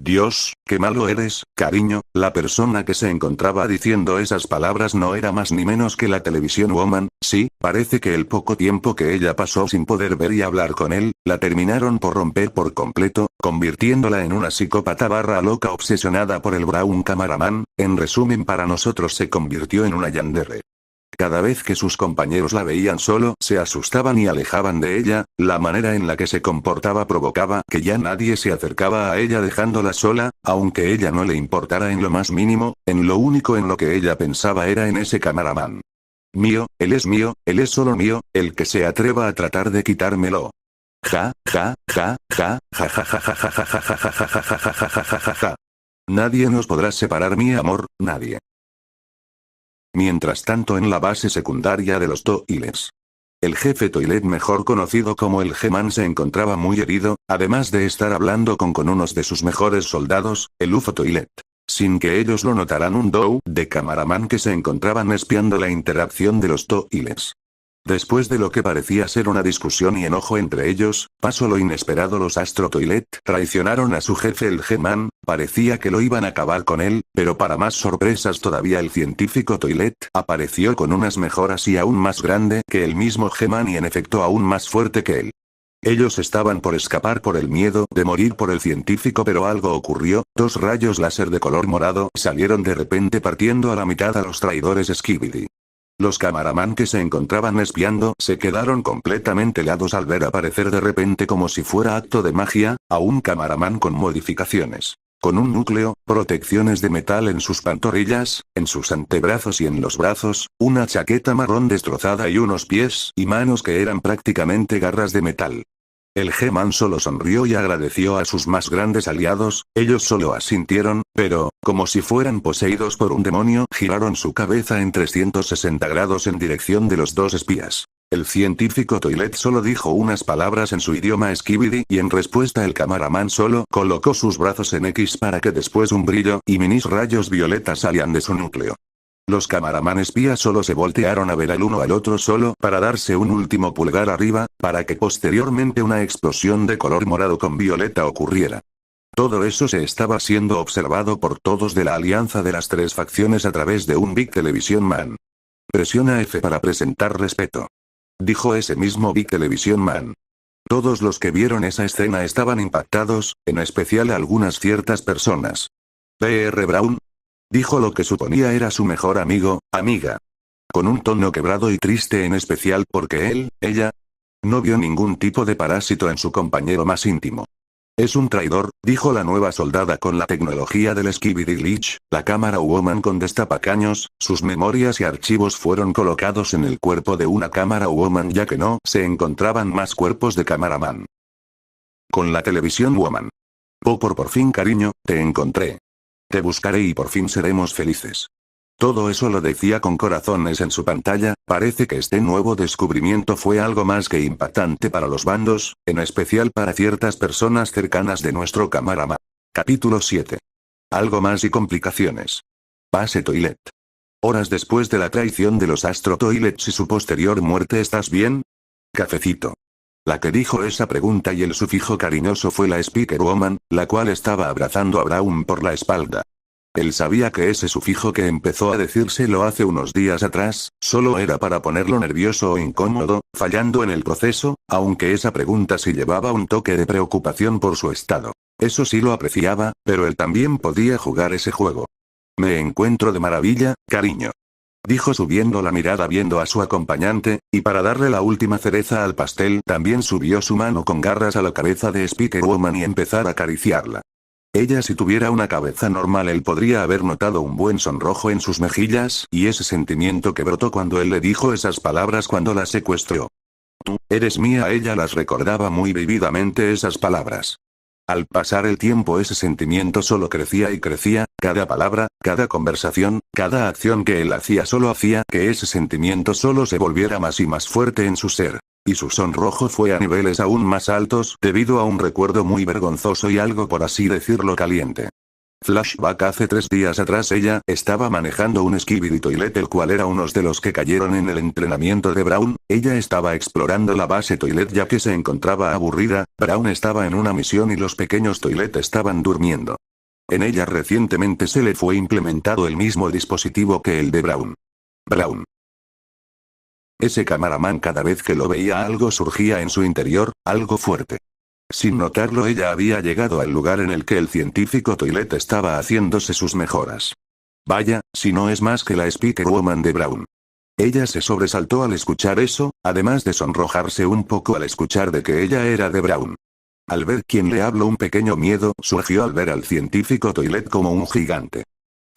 Dios, qué malo eres, cariño. La persona que se encontraba diciendo esas palabras no era más ni menos que la televisión Woman. Sí, parece que el poco tiempo que ella pasó sin poder ver y hablar con él, la terminaron por romper por completo, convirtiéndola en una psicópata barra loca obsesionada por el Brown Cameraman. En resumen, para nosotros se convirtió en una yandere. Cada vez que sus compañeros la veían solo, se asustaban y alejaban de ella. La manera en la que se comportaba provocaba que ya nadie se acercaba a ella dejándola sola, aunque ella no le importara en lo más mínimo. En lo único en lo que ella pensaba era en ese cameraman. Mío, él es solo mío, el que se atreva a tratar de quitármelo. Ja, ja, ja, ja, ja, ja, ja, ja, ja, ja, ja, ja, ja, ja, ja, ja, ja, ja, ja, ja. Nadie nos podrá separar, mi amor, nadie. Mientras tanto, en la base secundaria de los Toilets. El jefe Toilet, mejor conocido como el G-Man, se encontraba muy herido, además de estar hablando con unos de sus mejores soldados, el UFO Toilet. Sin que ellos lo notaran, un dúo de cameraman que se encontraban espiando la interacción de los Toilets. Después de lo que parecía ser una discusión y enojo entre ellos, pasó lo inesperado. Los Astro Toilet traicionaron a su jefe el G-Man, parecía que lo iban a acabar con él, pero para más sorpresas todavía el científico Toilet apareció con unas mejoras y aún más grande que el mismo G-Man y en efecto aún más fuerte que él. Ellos estaban por escapar por el miedo de morir por el científico, pero algo ocurrió. 2 rayos láser de color morado salieron de repente partiendo a la mitad a los traidores Skibidi. Los cameraman que se encontraban espiando se quedaron completamente helados al ver aparecer de repente, como si fuera acto de magia, a un cameraman con modificaciones. Con un núcleo, protecciones de metal en sus pantorrillas, en sus antebrazos y en los brazos, una chaqueta marrón destrozada y unos pies y manos que eran prácticamente garras de metal. El G-Man solo sonrió y agradeció a sus más grandes aliados. Ellos solo asintieron, pero, como si fueran poseídos por un demonio, giraron su cabeza en 360 grados en dirección de los 2 espías. El científico Toilet solo dijo unas palabras en su idioma Skibidi y en respuesta el cameraman solo colocó sus brazos en X para que después un brillo y minis rayos violetas salían de su núcleo. Los cameraman espías solo se voltearon a ver al uno al otro solo para darse un último pulgar arriba, para que posteriormente una explosión de color morado con violeta ocurriera. Todo eso se estaba siendo observado por todos de la alianza de las 3 facciones a través de un Big Television Man. Presiona F para presentar respeto. Dijo ese mismo Big Television Man. Todos los que vieron esa escena estaban impactados, en especial algunas ciertas personas. P.R. Brown. Dijo lo que suponía era su mejor amigo, amiga. Con un tono quebrado y triste, en especial porque ella, no vio ningún tipo de parásito en su compañero más íntimo. Es un traidor, dijo la nueva soldada con la tecnología del Skibidi Glitch, la cámara Woman con destapacaños. Sus memorias y archivos fueron colocados en el cuerpo de una cámara Woman, ya que no se encontraban más cuerpos de cameraman. Con la televisión Woman. Por fin, cariño, te encontré. Te buscaré y por fin seremos felices. Todo eso lo decía con corazones en su pantalla. Parece que este nuevo descubrimiento fue algo más que impactante para los bandos, en especial para ciertas personas cercanas de nuestro camaraman. Capítulo 7. Algo más y complicaciones. Base Toilet. Horas después de la traición de los Astro Toilets y su posterior muerte, ¿estás bien? Cafecito. La que dijo esa pregunta y el sufijo cariñoso fue la Speaker Woman, la cual estaba abrazando a Brown por la espalda. Él sabía que ese sufijo que empezó a decírselo hace unos días atrás, solo era para ponerlo nervioso o incómodo, fallando en el proceso, aunque esa pregunta sí llevaba un toque de preocupación por su estado. Eso sí lo apreciaba, pero él también podía jugar ese juego. Me encuentro de maravilla, cariño. Dijo subiendo la mirada viendo a su acompañante, y para darle la última cereza al pastel también subió su mano con garras a la cabeza de Speaker Woman y empezar a acariciarla. Ella, si tuviera una cabeza normal, él podría haber notado un buen sonrojo en sus mejillas, y ese sentimiento que brotó cuando él le dijo esas palabras cuando la secuestró. Tú, eres mía, ella las recordaba muy vividamente esas palabras. Al pasar el tiempo ese sentimiento solo crecía y crecía, cada palabra, cada conversación, cada acción que él hacía solo hacía que ese sentimiento solo se volviera más y más fuerte en su ser. Y su sonrojo fue a niveles aún más altos debido a un recuerdo muy vergonzoso y algo, por así decirlo, caliente. Flashback: hace 3 días atrás ella estaba manejando un Skibidi Toilet, el cual era uno de los que cayeron en el entrenamiento de Braun. Ella estaba explorando la base Toilet ya que se encontraba aburrida. Braun estaba en una misión y los pequeños Toilet estaban durmiendo. En ella recientemente se le fue implementado el mismo dispositivo que el de Braun. Ese camaraman, cada vez que lo veía algo surgía en su interior, algo fuerte. Sin notarlo, ella había llegado al lugar en el que el científico Toilet estaba haciéndose sus mejoras. Vaya, si no es más que la Speaker Woman de Braun. Ella se sobresaltó al escuchar eso, además de sonrojarse un poco al escuchar de que ella era de Braun. Al ver quién le habló, un pequeño miedo surgió al ver al científico Toilet como un gigante.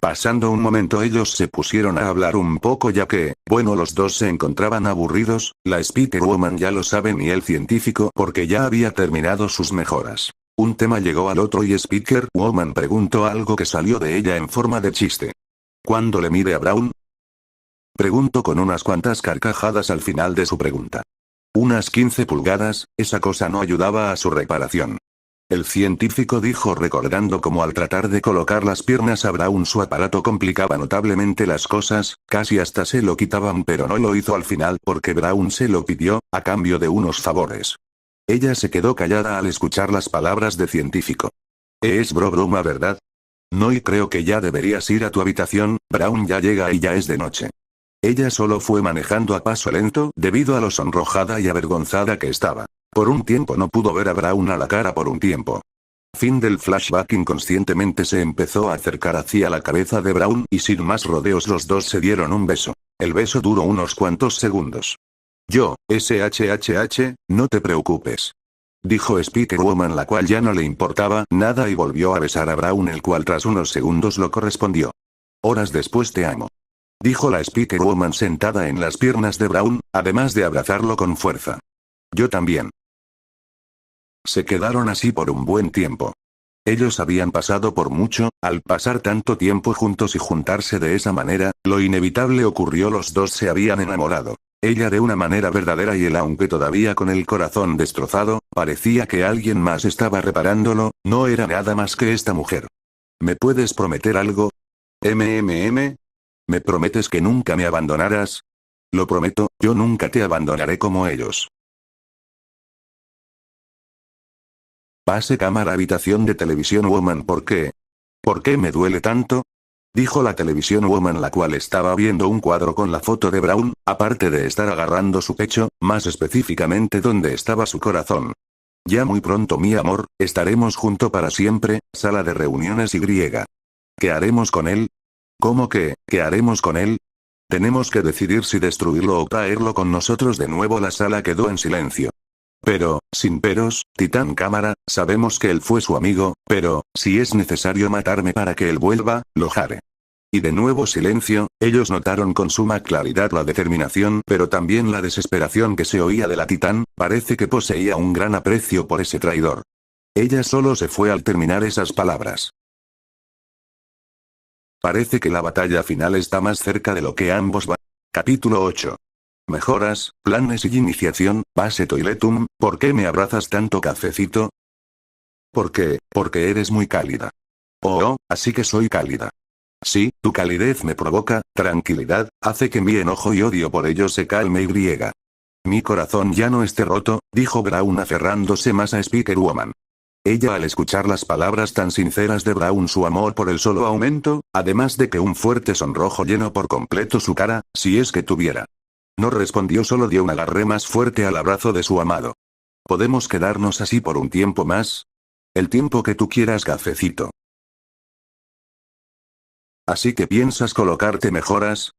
Pasando un momento ellos se pusieron a hablar un poco ya que, bueno, los dos se encontraban aburridos. La Speaker Woman ya lo sabe y el científico porque ya había terminado sus mejoras. Un tema llegó al otro y Speaker Woman preguntó algo que salió de ella en forma de chiste. ¿Cuándo le mire a Braun? Preguntó con unas cuantas carcajadas al final de su pregunta. Unas 15 pulgadas, esa cosa no ayudaba a su reparación. El científico dijo recordando cómo al tratar de colocar las piernas a Braun su aparato complicaba notablemente las cosas, casi hasta se lo quitaban, pero no lo hizo al final porque Braun se lo pidió, a cambio de unos favores. Ella se quedó callada al escuchar las palabras de científico. Es broma, ¿verdad? No, y creo que ya deberías ir a tu habitación. Braun ya llega y ya es de noche. Ella solo fue manejando a paso lento debido a lo sonrojada y avergonzada que estaba. Por un tiempo no pudo ver a Braun a la cara por un tiempo. Fin del flashback. Inconscientemente se empezó a acercar hacia la cabeza de Braun y sin más rodeos los dos se dieron un beso. El beso duró unos cuantos segundos. SHHH, no te preocupes. Dijo Speaker Woman, la cual ya no le importaba nada y volvió a besar a Braun, el cual tras unos segundos lo correspondió. Horas después: te amo. Dijo la Speaker Woman sentada en las piernas de Braun, además de abrazarlo con fuerza. Yo también. Se quedaron así por un buen tiempo. Ellos habían pasado por mucho. Al pasar tanto tiempo juntos y juntarse de esa manera, lo inevitable ocurrió: los dos se habían enamorado. Ella de una manera verdadera y él, aunque todavía con el corazón destrozado, parecía que alguien más estaba reparándolo. No era nada más que esta mujer. ¿Me puedes prometer algo? ¿Me prometes que nunca me abandonarás? Lo prometo, yo nunca te abandonaré como ellos. Pase cámara habitación de Televisión Woman. ¿Por qué? ¿Por qué me duele tanto? Dijo la Televisión Woman, la cual estaba viendo un cuadro con la foto de Braun, aparte de estar agarrando su pecho, más específicamente donde estaba su corazón. Ya muy pronto, mi amor, estaremos juntos para siempre. Sala de reuniones Y. ¿Qué haremos con él? ¿Cómo que, qué haremos con él? Tenemos que decidir si destruirlo o traerlo con nosotros de nuevo. La sala quedó en silencio. Pero, sin peros, Titán Cámara, sabemos que él fue su amigo, pero, si es necesario matarme para que él vuelva, lo haré. Y de nuevo silencio. Ellos notaron con suma claridad la determinación, pero también la desesperación que se oía de la Titán. Parece que poseía un gran aprecio por ese traidor. Ella solo se fue al terminar esas palabras. Parece que la batalla final está más cerca de lo que ambos van. Capítulo 8. Mejoras, planes y iniciación. Base Toiletum. ¿Por qué me abrazas tanto, cafecito? ¿Por qué? Porque eres muy cálida. Oh, así que soy cálida. Sí, tu calidez me provoca tranquilidad, hace que mi enojo y odio por ello se calme y. Mi corazón ya no esté roto, dijo Braun aferrándose más a Speaker Woman. Ella, al escuchar las palabras tan sinceras de Braun, su amor por él solo aumentó, además de que un fuerte sonrojo llenó por completo su cara, si es que tuviera. No respondió, solo dio un agarre más fuerte al abrazo de su amado. ¿Podemos quedarnos así por un tiempo más? El tiempo que tú quieras, cafecito. ¿Así que piensas colocarte mejoras?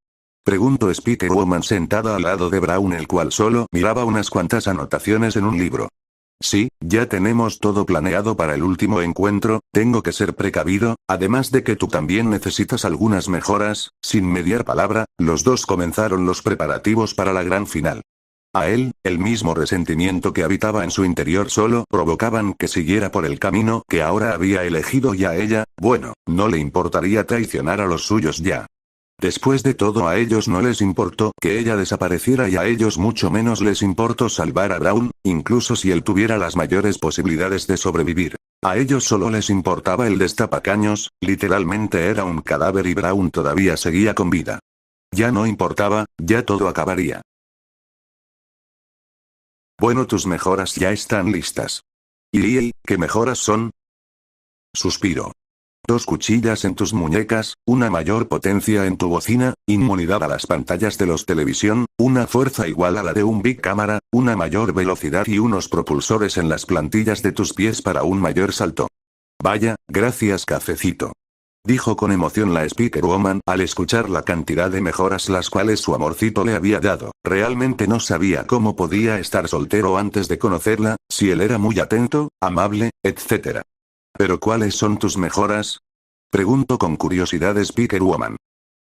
Preguntó Speaker Woman sentada al lado de Braun, el cual solo miraba unas cuantas anotaciones en un libro. Sí, ya tenemos todo planeado para el último encuentro. Tengo que ser precavido, además de que tú también necesitas algunas mejoras. Sin mediar palabra, los dos comenzaron los preparativos para la gran final. A él, el mismo resentimiento que habitaba en su interior solo provocaban que siguiera por el camino que ahora había elegido, y a ella, bueno, no le importaría traicionar a los suyos ya. Después de todo, a ellos no les importó que ella desapareciera y a ellos mucho menos les importó salvar a Braun, incluso si él tuviera las mayores posibilidades de sobrevivir. A ellos solo les importaba el destapacaños, literalmente era un cadáver y Braun todavía seguía con vida. Ya no importaba, ya todo acabaría. Bueno, tus mejoras ya están listas. ¿Y qué mejoras son? Suspiro. 2 cuchillas en tus muñecas, una mayor potencia en tu bocina, inmunidad a las pantallas de los televisión, una fuerza igual a la de un Big Cámara, una mayor velocidad y unos propulsores en las plantillas de tus pies para un mayor salto. Vaya, gracias cafecito. Dijo con emoción la Speaker Woman al escuchar la cantidad de mejoras las cuales su amorcito le había dado. Realmente no sabía cómo podía estar soltero antes de conocerla, si él era muy atento, amable, etc. ¿Pero cuáles son tus mejoras? Preguntó con curiosidad Speaker Woman.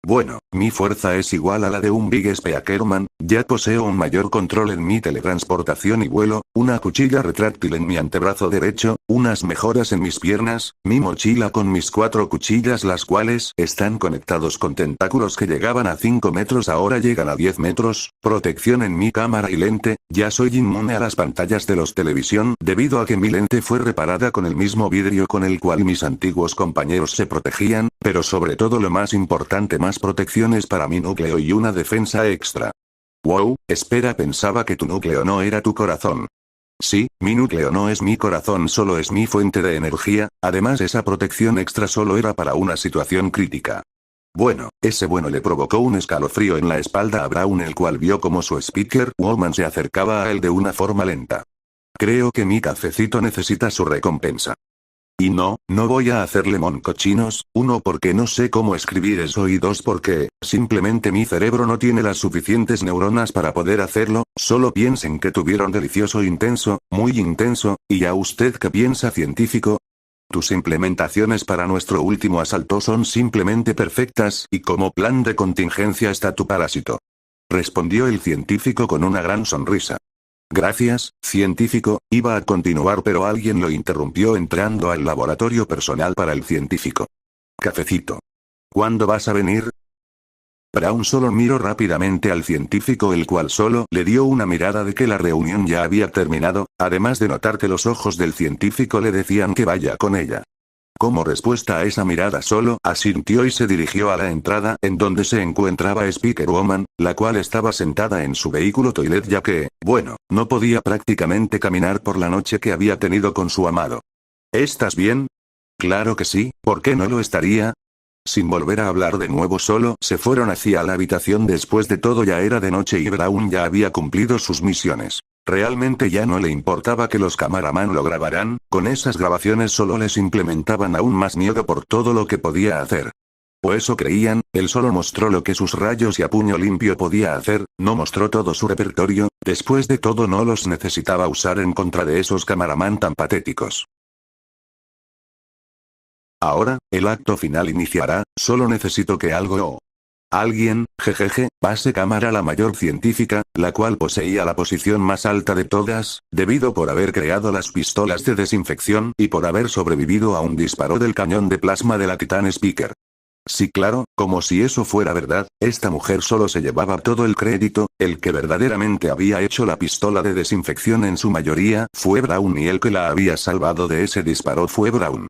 Bueno, mi fuerza es igual a la de un Big Speakerman, ya poseo un mayor control en mi teletransportación y vuelo, una cuchilla retráctil en mi antebrazo derecho, unas mejoras en mis piernas, mi mochila con mis 4 cuchillas las cuales están conectados con tentáculos que llegaban a 5 metros ahora llegan a 10 metros, protección en mi cámara y lente, ya soy inmune a las pantallas de los televisión debido a que mi lente fue reparada con el mismo vidrio con el cual mis antiguos compañeros se protegían, pero sobre todo lo más importante, más protecciones para mi núcleo y una defensa extra. Wow, espera, pensaba que tu núcleo no era tu corazón. Sí, mi núcleo no es mi corazón, solo es mi fuente de energía, además esa protección extra solo era para una situación crítica. Bueno, ese bueno le provocó un escalofrío en la espalda a Braun, el cual vio como su Speaker Woman se acercaba a él de una forma lenta. Creo que mi cafecito necesita su recompensa. Y no voy a hacerle moncochinos, 1 porque no sé cómo escribir eso y 2 porque, simplemente mi cerebro no tiene las suficientes neuronas para poder hacerlo, solo piensen que tuvieron delicioso intenso, muy intenso, ¿y a usted qué piensa, científico? Tus implementaciones para nuestro último asalto son simplemente perfectas y como plan de contingencia está tu parásito. Respondió el científico con una gran sonrisa. Gracias, científico, iba a continuar pero alguien lo interrumpió entrando al laboratorio personal para el científico. Cafecito. ¿Cuándo vas a venir? Braun solo miró rápidamente al científico, el cual solo le dio una mirada de que la reunión ya había terminado, además de notar que los ojos del científico le decían que vaya con ella. Como respuesta a esa mirada solo asintió y se dirigió a la entrada en donde se encontraba Speaker Woman, la cual estaba sentada en su vehículo toilet ya que, bueno, no podía prácticamente caminar por la noche que había tenido con su amado. ¿Estás bien? Claro que sí, ¿por qué no lo estaría? Sin volver a hablar de nuevo solo se fueron hacia la habitación. Después de todo ya era de noche y Braun ya había cumplido sus misiones. Realmente ya no le importaba que los camaraman lo grabaran, con esas grabaciones solo les implementaban aún más miedo por todo lo que podía hacer. O eso creían, él solo mostró lo que sus rayos y a puño limpio podía hacer, no mostró todo su repertorio, después de todo no los necesitaba usar en contra de esos camaraman tan patéticos. Ahora, el acto final iniciará, solo necesito que algo o alguien, jejeje, pase cámara. La mayor científica, la cual poseía la posición más alta de todas, debido por haber creado las pistolas de desinfección y por haber sobrevivido a un disparo del cañón de plasma de la Titan Speaker. Sí, claro, como si eso fuera verdad, esta mujer solo se llevaba todo el crédito, el que verdaderamente había hecho la pistola de desinfección en su mayoría fue Braun y el que la había salvado de ese disparo fue Braun.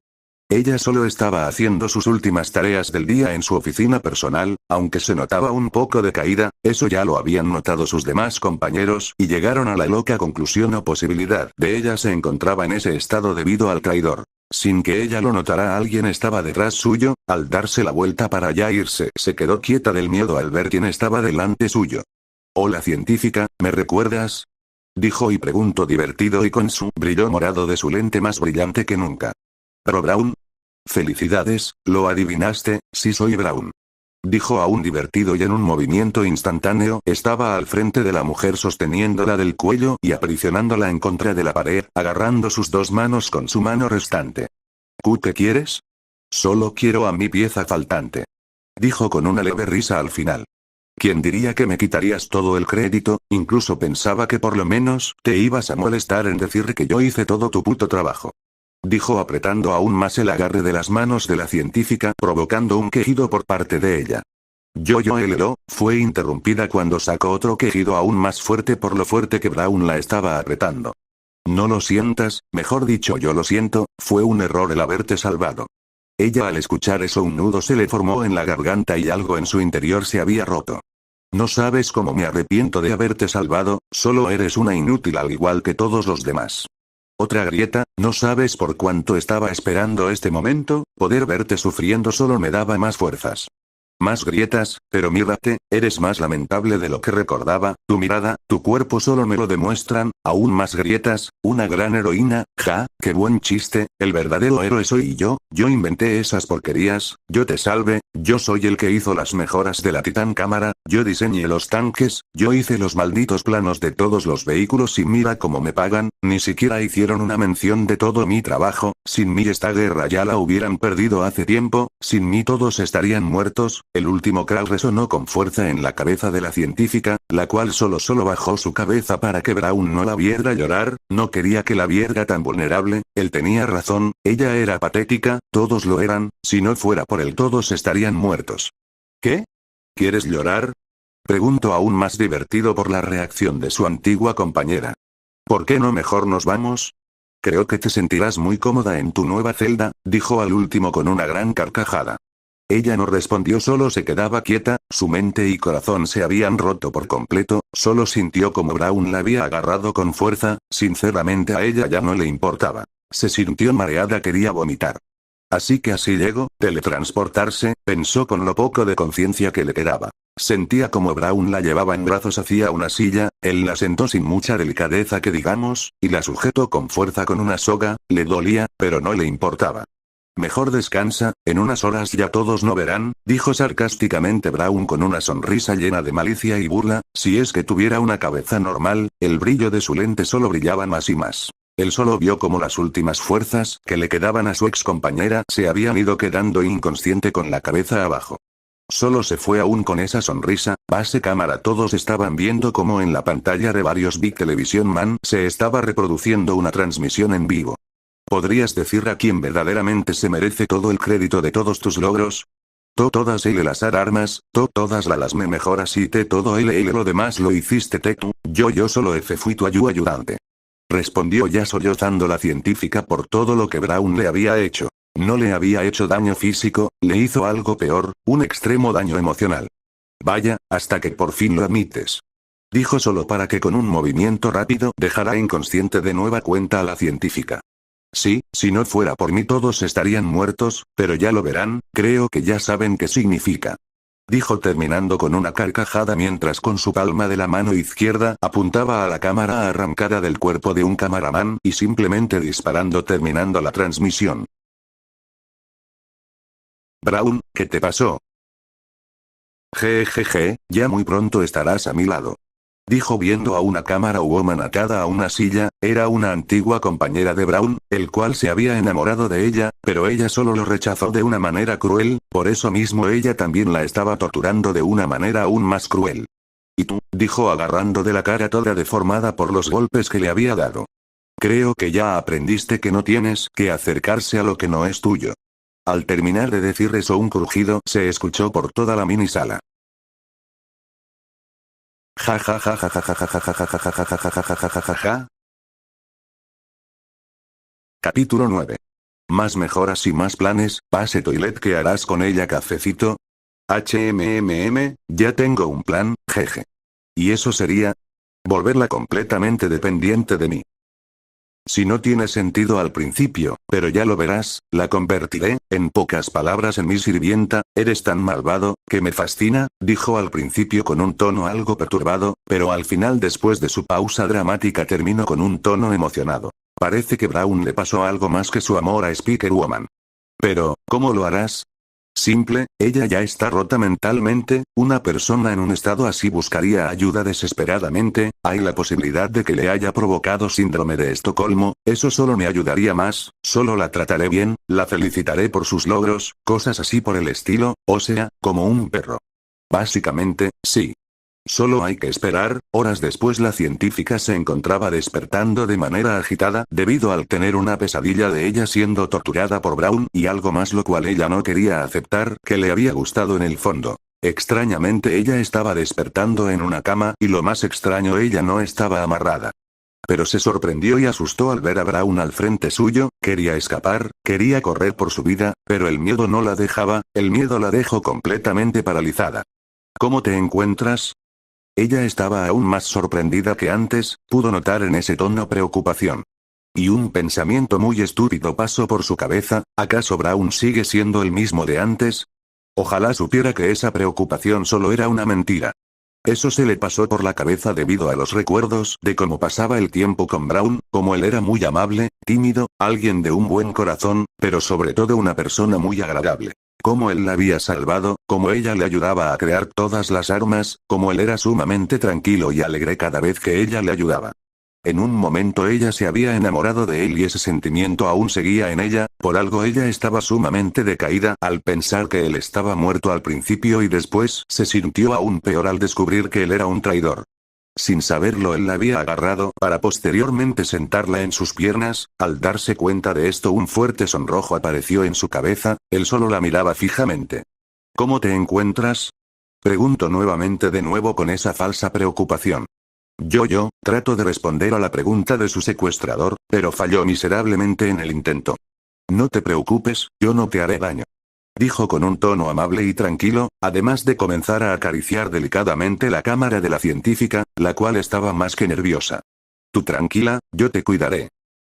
Ella solo estaba haciendo sus últimas tareas del día en su oficina personal, aunque se notaba un poco de caída, eso ya lo habían notado sus demás compañeros y llegaron a la loca conclusión o posibilidad de ella se encontraba en ese estado debido al traidor. Sin que ella lo notara, alguien estaba detrás suyo, al darse la vuelta para ya irse, se quedó quieta del miedo al ver quién estaba delante suyo. Hola científica, ¿me recuerdas? Dijo y preguntó divertido y con su brillo morado de su lente más brillante que nunca. ¿Pero Braun? Felicidades, lo adivinaste, sí soy Braun. Dijo aún divertido y en un movimiento instantáneo estaba al frente de la mujer sosteniéndola del cuello y aprisionándola en contra de la pared, agarrando sus 2 manos con su mano restante. ¿Qué quieres? Solo quiero a mi pieza faltante. Dijo con una leve risa al final. ¿Quién diría que me quitarías todo el crédito? Incluso pensaba que por lo menos te ibas a molestar en decir que yo hice todo tu puto trabajo. Dijo apretando aún más el agarre de las manos de la científica, provocando un quejido por parte de ella. Fue interrumpida cuando sacó otro quejido aún más fuerte por lo fuerte que Braun la estaba apretando. No lo sientas, mejor dicho yo lo siento, fue un error el haberte salvado. Ella al escuchar eso un nudo se le formó en la garganta y algo en su interior se había roto. No sabes cómo me arrepiento de haberte salvado, solo eres una inútil al igual que todos los demás. Otra grieta, no sabes por cuánto estaba esperando este momento, poder verte sufriendo solo me daba más fuerzas. Más grietas, pero mírate, eres más lamentable de lo que recordaba, tu mirada, tu cuerpo solo me lo demuestran, aún más grietas, una gran heroína, ja, qué buen chiste, el verdadero héroe soy yo inventé esas porquerías, yo te salvé, yo soy el que hizo las mejoras de la Titán Cámara, yo diseñé los tanques, yo hice los malditos planos de todos los vehículos y mira cómo me pagan, ni siquiera hicieron una mención de todo mi trabajo, sin mí esta guerra ya la hubieran perdido hace tiempo, sin mí todos estarían muertos. El último crawl resonó con fuerza en la cabeza de la científica, la cual solo bajó su cabeza para que Braun no la viera llorar, no quería que la viera tan vulnerable, él tenía razón, ella era patética, todos lo eran, si no fuera por él todos estarían muertos. ¿Qué? ¿Quieres llorar? Preguntó aún más divertido por la reacción de su antigua compañera. ¿Por qué no mejor nos vamos? Creo que te sentirás muy cómoda en tu nueva celda, dijo al último con una gran carcajada. Ella no respondió, solo se quedaba quieta, su mente y corazón se habían roto por completo, solo sintió como Braun la había agarrado con fuerza, sinceramente a ella ya no le importaba. Se sintió mareada, quería vomitar. Así que así llegó, teletransportarse, pensó con lo poco de conciencia que le quedaba. Sentía como Braun la llevaba en brazos hacia una silla, él la sentó sin mucha delicadeza que digamos, y la sujetó con fuerza con una soga, le dolía, pero no le importaba. Mejor descansa, en unas horas ya todos no verán, dijo sarcásticamente Braun con una sonrisa llena de malicia y burla, si es que tuviera una cabeza normal, el brillo de su lente solo brillaba más y más. Él solo vio como las últimas fuerzas que le quedaban a su ex compañera se habían ido quedando inconsciente con la cabeza abajo. Solo se fue aún con esa sonrisa, base cámara todos estaban viendo como en la pantalla de varios Big Television Man se estaba reproduciendo una transmisión en vivo. ¿Podrías decir a quién verdaderamente se merece todo el crédito de todos tus logros? Todas las armas, todas las me mejoras y todo lo demás lo hiciste tú, yo solo fui tu ayudante. Respondió ya sollozando la científica por todo lo que Braun le había hecho. No le había hecho daño físico, le hizo algo peor, un extremo daño emocional. Vaya, hasta que por fin lo admites. Dijo solo para que con un movimiento rápido dejara inconsciente de nueva cuenta a la científica. Sí, si no fuera por mí todos estarían muertos, pero ya lo verán, creo que ya saben qué significa. Dijo terminando con una carcajada mientras con su palma de la mano izquierda apuntaba a la cámara arrancada del cuerpo de un camaraman y simplemente disparando terminando la transmisión. Braun, ¿qué te pasó? Jejeje, ya muy pronto estarás a mi lado. Dijo viendo a una cámara woman atada a una silla, era una antigua compañera de Braun, el cual se había enamorado de ella, pero ella solo lo rechazó de una manera cruel, por eso mismo ella también la estaba torturando de una manera aún más cruel. ¿Y tú? Dijo agarrando de la cara toda deformada por los golpes que le había dado. Creo que ya aprendiste que no tienes que acercarse a lo que no es tuyo. Al terminar de decir eso un crujido se escuchó por toda la mini sala. Ja ja ja ja ja ja ja ja ja ja ja ja ja ja ja ja ja ja. Capítulo 9. Más mejoras y más planes, pase toilet, ¿qué harás con ella cafecito? Ya tengo un plan, jeje. ¿Y eso sería? Volverla completamente dependiente de mí. Si no tiene sentido al principio, pero ya lo verás, la convertiré, en pocas palabras, en mi sirvienta, eres tan malvado, que me fascina, dijo al principio con un tono algo perturbado, pero al final después de su pausa dramática terminó con un tono emocionado. Parece que Braun le pasó algo más que su amor a Speaker Woman. Pero, ¿cómo lo harás? Simple, ella ya está rota mentalmente, una persona en un estado así buscaría ayuda desesperadamente, hay la posibilidad de que le haya provocado síndrome de Estocolmo, eso solo me ayudaría más, solo la trataré bien, la felicitaré por sus logros, cosas así por el estilo, o sea, como un perro. Básicamente, sí. Solo hay que esperar, horas después la científica se encontraba despertando de manera agitada debido al tener una pesadilla de ella siendo torturada por Braun y algo más lo cual ella no quería aceptar que le había gustado en el fondo. Extrañamente ella estaba despertando en una cama y lo más extraño, ella no estaba amarrada. Pero se sorprendió y asustó al ver a Braun al frente suyo, quería escapar, quería correr por su vida, pero el miedo no la dejaba, el miedo la dejó completamente paralizada. ¿Cómo te encuentras? Ella estaba aún más sorprendida que antes, pudo notar en ese tono preocupación. Y un pensamiento muy estúpido pasó por su cabeza, ¿acaso Braun sigue siendo el mismo de antes? Ojalá supiera que esa preocupación solo era una mentira. Eso se le pasó por la cabeza debido a los recuerdos de cómo pasaba el tiempo con Braun, como él era muy amable, tímido, alguien de un buen corazón, pero sobre todo una persona muy agradable. Cómo él la había salvado, cómo ella le ayudaba a crear todas las armas, cómo él era sumamente tranquilo y alegre cada vez que ella le ayudaba. En un momento ella se había enamorado de él y ese sentimiento aún seguía en ella, por algo ella estaba sumamente decaída al pensar que él estaba muerto al principio y después se sintió aún peor al descubrir que él era un traidor. Sin saberlo él la había agarrado para posteriormente sentarla en sus piernas, al darse cuenta de esto un fuerte sonrojo apareció en su cabeza, él solo la miraba fijamente. ¿Cómo te encuentras? Preguntó nuevamente de nuevo con esa falsa preocupación. Yo, trato de responder a la pregunta de su secuestrador, pero falló miserablemente en el intento. No te preocupes, yo no te haré daño. Dijo con un tono amable y tranquilo, además de comenzar a acariciar delicadamente la cámara de la científica, la cual estaba más que nerviosa. Tú tranquila, yo te cuidaré.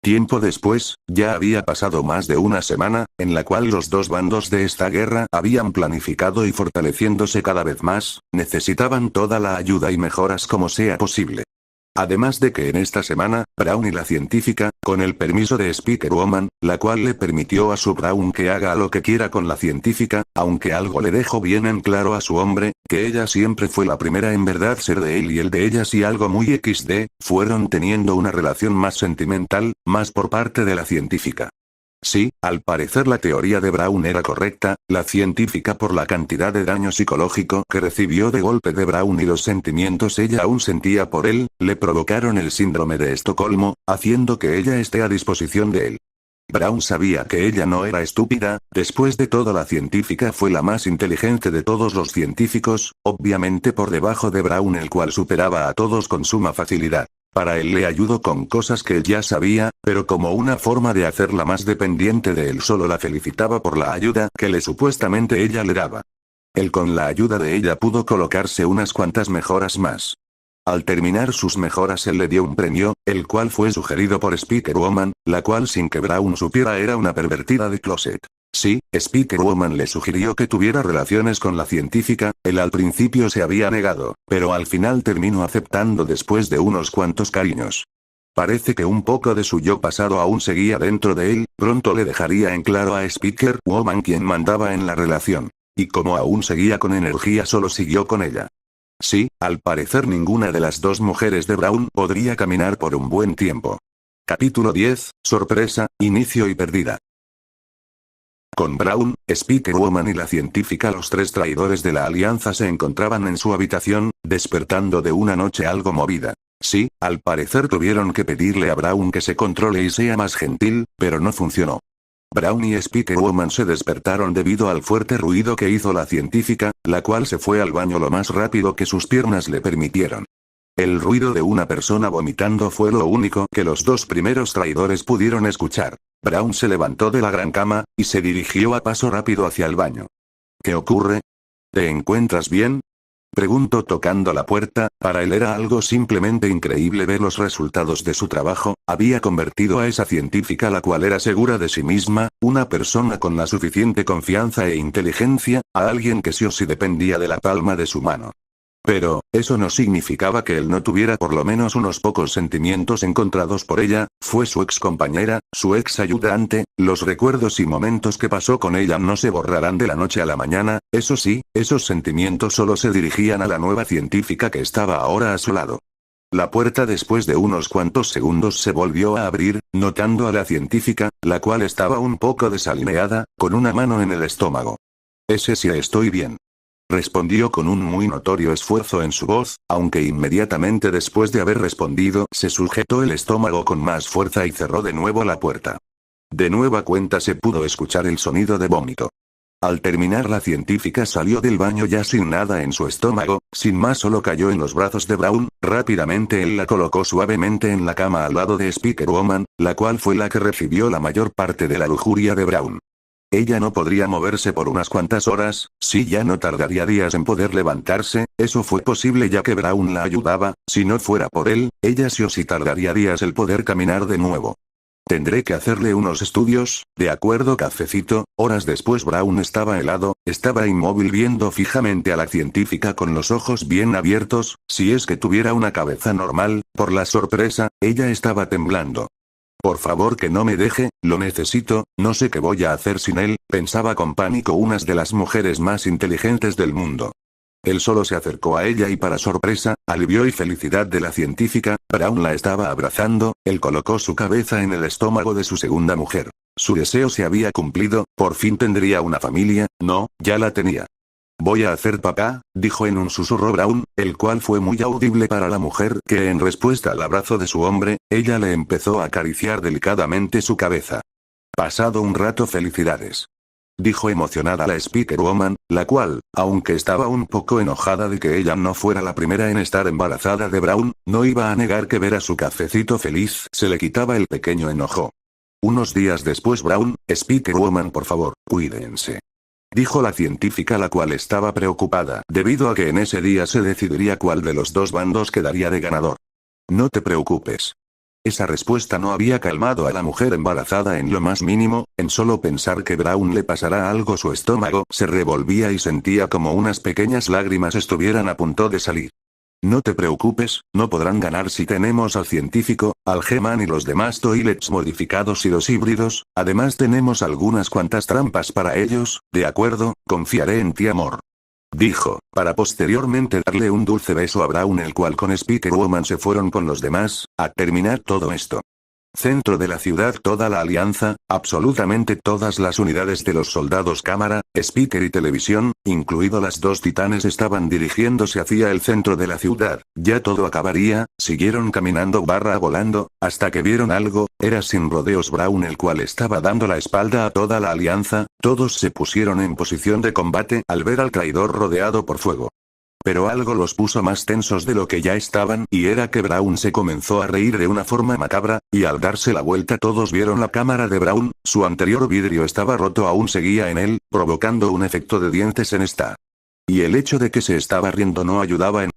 Tiempo después, ya había pasado más de una semana, en la cual los dos bandos de esta guerra habían planificado y fortaleciéndose cada vez más, necesitaban toda la ayuda y mejoras como sea posible. Además de que en esta semana, Braun y la científica, con el permiso de Speaker Woman, la cual le permitió a su Braun que haga lo que quiera con la científica, aunque algo le dejó bien en claro a su hombre, que ella siempre fue la primera en verdad ser de él y él de ella si algo muy XD, fueron teniendo una relación más sentimental, más por parte de la científica. Sí, al parecer la teoría de Braun era correcta, la científica por la cantidad de daño psicológico que recibió de golpe de Braun y los sentimientos ella aún sentía por él, le provocaron el síndrome de Estocolmo, haciendo que ella esté a disposición de él. Braun sabía que ella no era estúpida, después de todo la científica fue la más inteligente de todos los científicos, obviamente por debajo de Braun el cual superaba a todos con suma facilidad. Para él le ayudó con cosas que él ya sabía, pero como una forma de hacerla más dependiente de él solo la felicitaba por la ayuda que le supuestamente ella le daba. Él con la ayuda de ella pudo colocarse unas cuantas mejoras más. Al terminar sus mejoras él le dio un premio, el cual fue sugerido por Speaker Woman, la cual sin que Braun supiera era una pervertida de closet. Sí, Speaker Woman le sugirió que tuviera relaciones con la científica, él al principio se había negado, pero al final terminó aceptando después de unos cuantos cariños. Parece que un poco de su yo pasado aún seguía dentro de él, pronto le dejaría en claro a Speaker Woman quien mandaba en la relación. Y como aún seguía con energía solo siguió con ella. Sí, al parecer ninguna de las dos mujeres de Braun podría caminar por un buen tiempo. Capítulo 10, sorpresa, inicio y perdida. Con Braun, Speaker Woman y la científica los tres traidores de la alianza se encontraban en su habitación, despertando de una noche algo movida. Sí, al parecer tuvieron que pedirle a Braun que se controle y sea más gentil, pero no funcionó. Braun y Speaker Woman se despertaron debido al fuerte ruido que hizo la científica, la cual se fue al baño lo más rápido que sus piernas le permitieron. El ruido de una persona vomitando fue lo único que los dos primeros traidores pudieron escuchar. Braun se levantó de la gran cama, y se dirigió a paso rápido hacia el baño. ¿Qué ocurre? ¿Te encuentras bien? Preguntó tocando la puerta, para él era algo simplemente increíble ver los resultados de su trabajo, había convertido a esa científica la cual era segura de sí misma, una persona con la suficiente confianza e inteligencia, a alguien que sí o sí dependía de la palma de su mano. Pero, eso no significaba que él no tuviera por lo menos unos pocos sentimientos encontrados por ella, fue su ex compañera, su ex ayudante, los recuerdos y momentos que pasó con ella no se borrarán de la noche a la mañana, eso sí, esos sentimientos solo se dirigían a la nueva científica que estaba ahora a su lado. La puerta después de unos cuantos segundos se volvió a abrir, notando a la científica, la cual estaba un poco desalineada, con una mano en el estómago. Ese sí estoy bien. Respondió con un muy notorio esfuerzo en su voz, aunque inmediatamente después de haber respondido se sujetó el estómago con más fuerza y cerró de nuevo la puerta. De nueva cuenta se pudo escuchar el sonido de vómito. Al terminar la científica salió del baño ya sin nada en su estómago, sin más solo cayó en los brazos de Braun, rápidamente él la colocó suavemente en la cama al lado de Speaker Woman, la cual fue la que recibió la mayor parte de la lujuria de Braun. Ella no podría moverse por unas cuantas horas, si ya no tardaría días en poder levantarse, eso fue posible ya que Braun la ayudaba, si no fuera por él, ella sí o sí tardaría días el poder caminar de nuevo. Tendré que hacerle unos estudios, de acuerdo cafecito. Horas después Braun estaba helado, estaba inmóvil viendo fijamente a la científica con los ojos bien abiertos, si es que tuviera una cabeza normal, por la sorpresa, ella estaba temblando. Por favor que no me deje, lo necesito, no sé qué voy a hacer sin él, pensaba con pánico una de las mujeres más inteligentes del mundo. Él solo se acercó a ella y para sorpresa, alivio y felicidad de la científica, Braun la estaba abrazando, él colocó su cabeza en el estómago de su segunda mujer. Su deseo se había cumplido, por fin tendría una familia, no, ya la tenía. Voy a hacer papá, dijo en un susurro Braun, el cual fue muy audible para la mujer que en respuesta al abrazo de su hombre, ella le empezó a acariciar delicadamente su cabeza. Pasado un rato felicidades. Dijo emocionada la Speaker Woman, la cual, aunque estaba un poco enojada de que ella no fuera la primera en estar embarazada de Braun, no iba a negar que ver a su cafecito feliz se le quitaba el pequeño enojo. Unos días después Braun, Speaker Woman por favor, cuídense. Dijo la científica la cual estaba preocupada debido a que en ese día se decidiría cuál de los dos bandos quedaría de ganador. No te preocupes. Esa respuesta no había calmado a la mujer embarazada en lo más mínimo, en solo pensar que Braun le pasará algo su estómago se revolvía y sentía como unas pequeñas lágrimas estuvieran a punto de salir. No te preocupes, no podrán ganar si tenemos al científico, al G-Man y los demás toilets modificados y los híbridos, además tenemos algunas cuantas trampas para ellos, de acuerdo, confiaré en ti amor. Dijo, para posteriormente darle un dulce beso a Braun el cual con Speaker Woman se fueron con los demás, a terminar todo esto. Centro de la ciudad toda la alianza, absolutamente todas las unidades de los soldados cámara, speaker y televisión, incluido las dos titanes estaban dirigiéndose hacia el centro de la ciudad, ya todo acabaría, siguieron caminando volando, hasta que vieron algo, era sin rodeos Braun el cual estaba dando la espalda a toda la alianza, todos se pusieron en posición de combate al ver al traidor rodeado por fuego. Pero algo los puso más tensos de lo que ya estaban y era que Braun se comenzó a reír de una forma macabra, y al darse la vuelta todos vieron la cámara de Braun, su anterior vidrio estaba roto aún seguía en él, provocando un efecto de dientes en esta. Y el hecho de que se estaba riendo no ayudaba en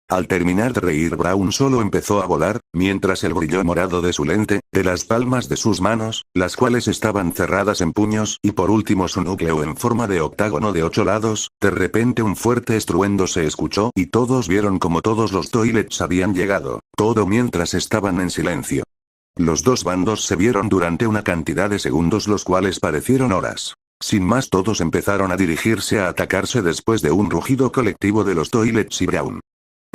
Al terminar de reír Braun solo empezó a volar, mientras el brillo morado de su lente, de las palmas de sus manos, las cuales estaban cerradas en puños y por último su núcleo en forma de octágono de 8 lados, de repente un fuerte estruendo se escuchó y todos vieron como todos los toilets habían llegado, todo mientras estaban en silencio. Los dos bandos se vieron durante una cantidad de segundos los cuales parecieron horas. Sin más todos empezaron a dirigirse a atacarse después de un rugido colectivo de los toilets y Braun.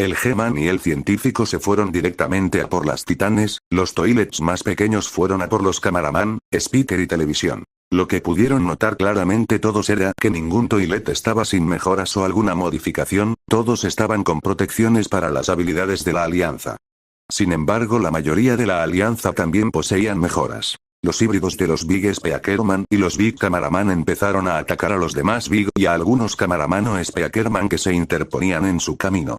El G-Man y el científico se fueron directamente a por las titanes, los toilets más pequeños fueron a por los cameraman, speaker y televisión. Lo que pudieron notar claramente todos era que ningún toilet estaba sin mejoras o alguna modificación, todos estaban con protecciones para las habilidades de la alianza. Sin embargo la mayoría de la alianza también poseían mejoras. Los híbridos de los Big Speakerman y los Big Cameraman empezaron a atacar a los demás Big y a algunos Cameraman o Speakerman que se interponían en su camino.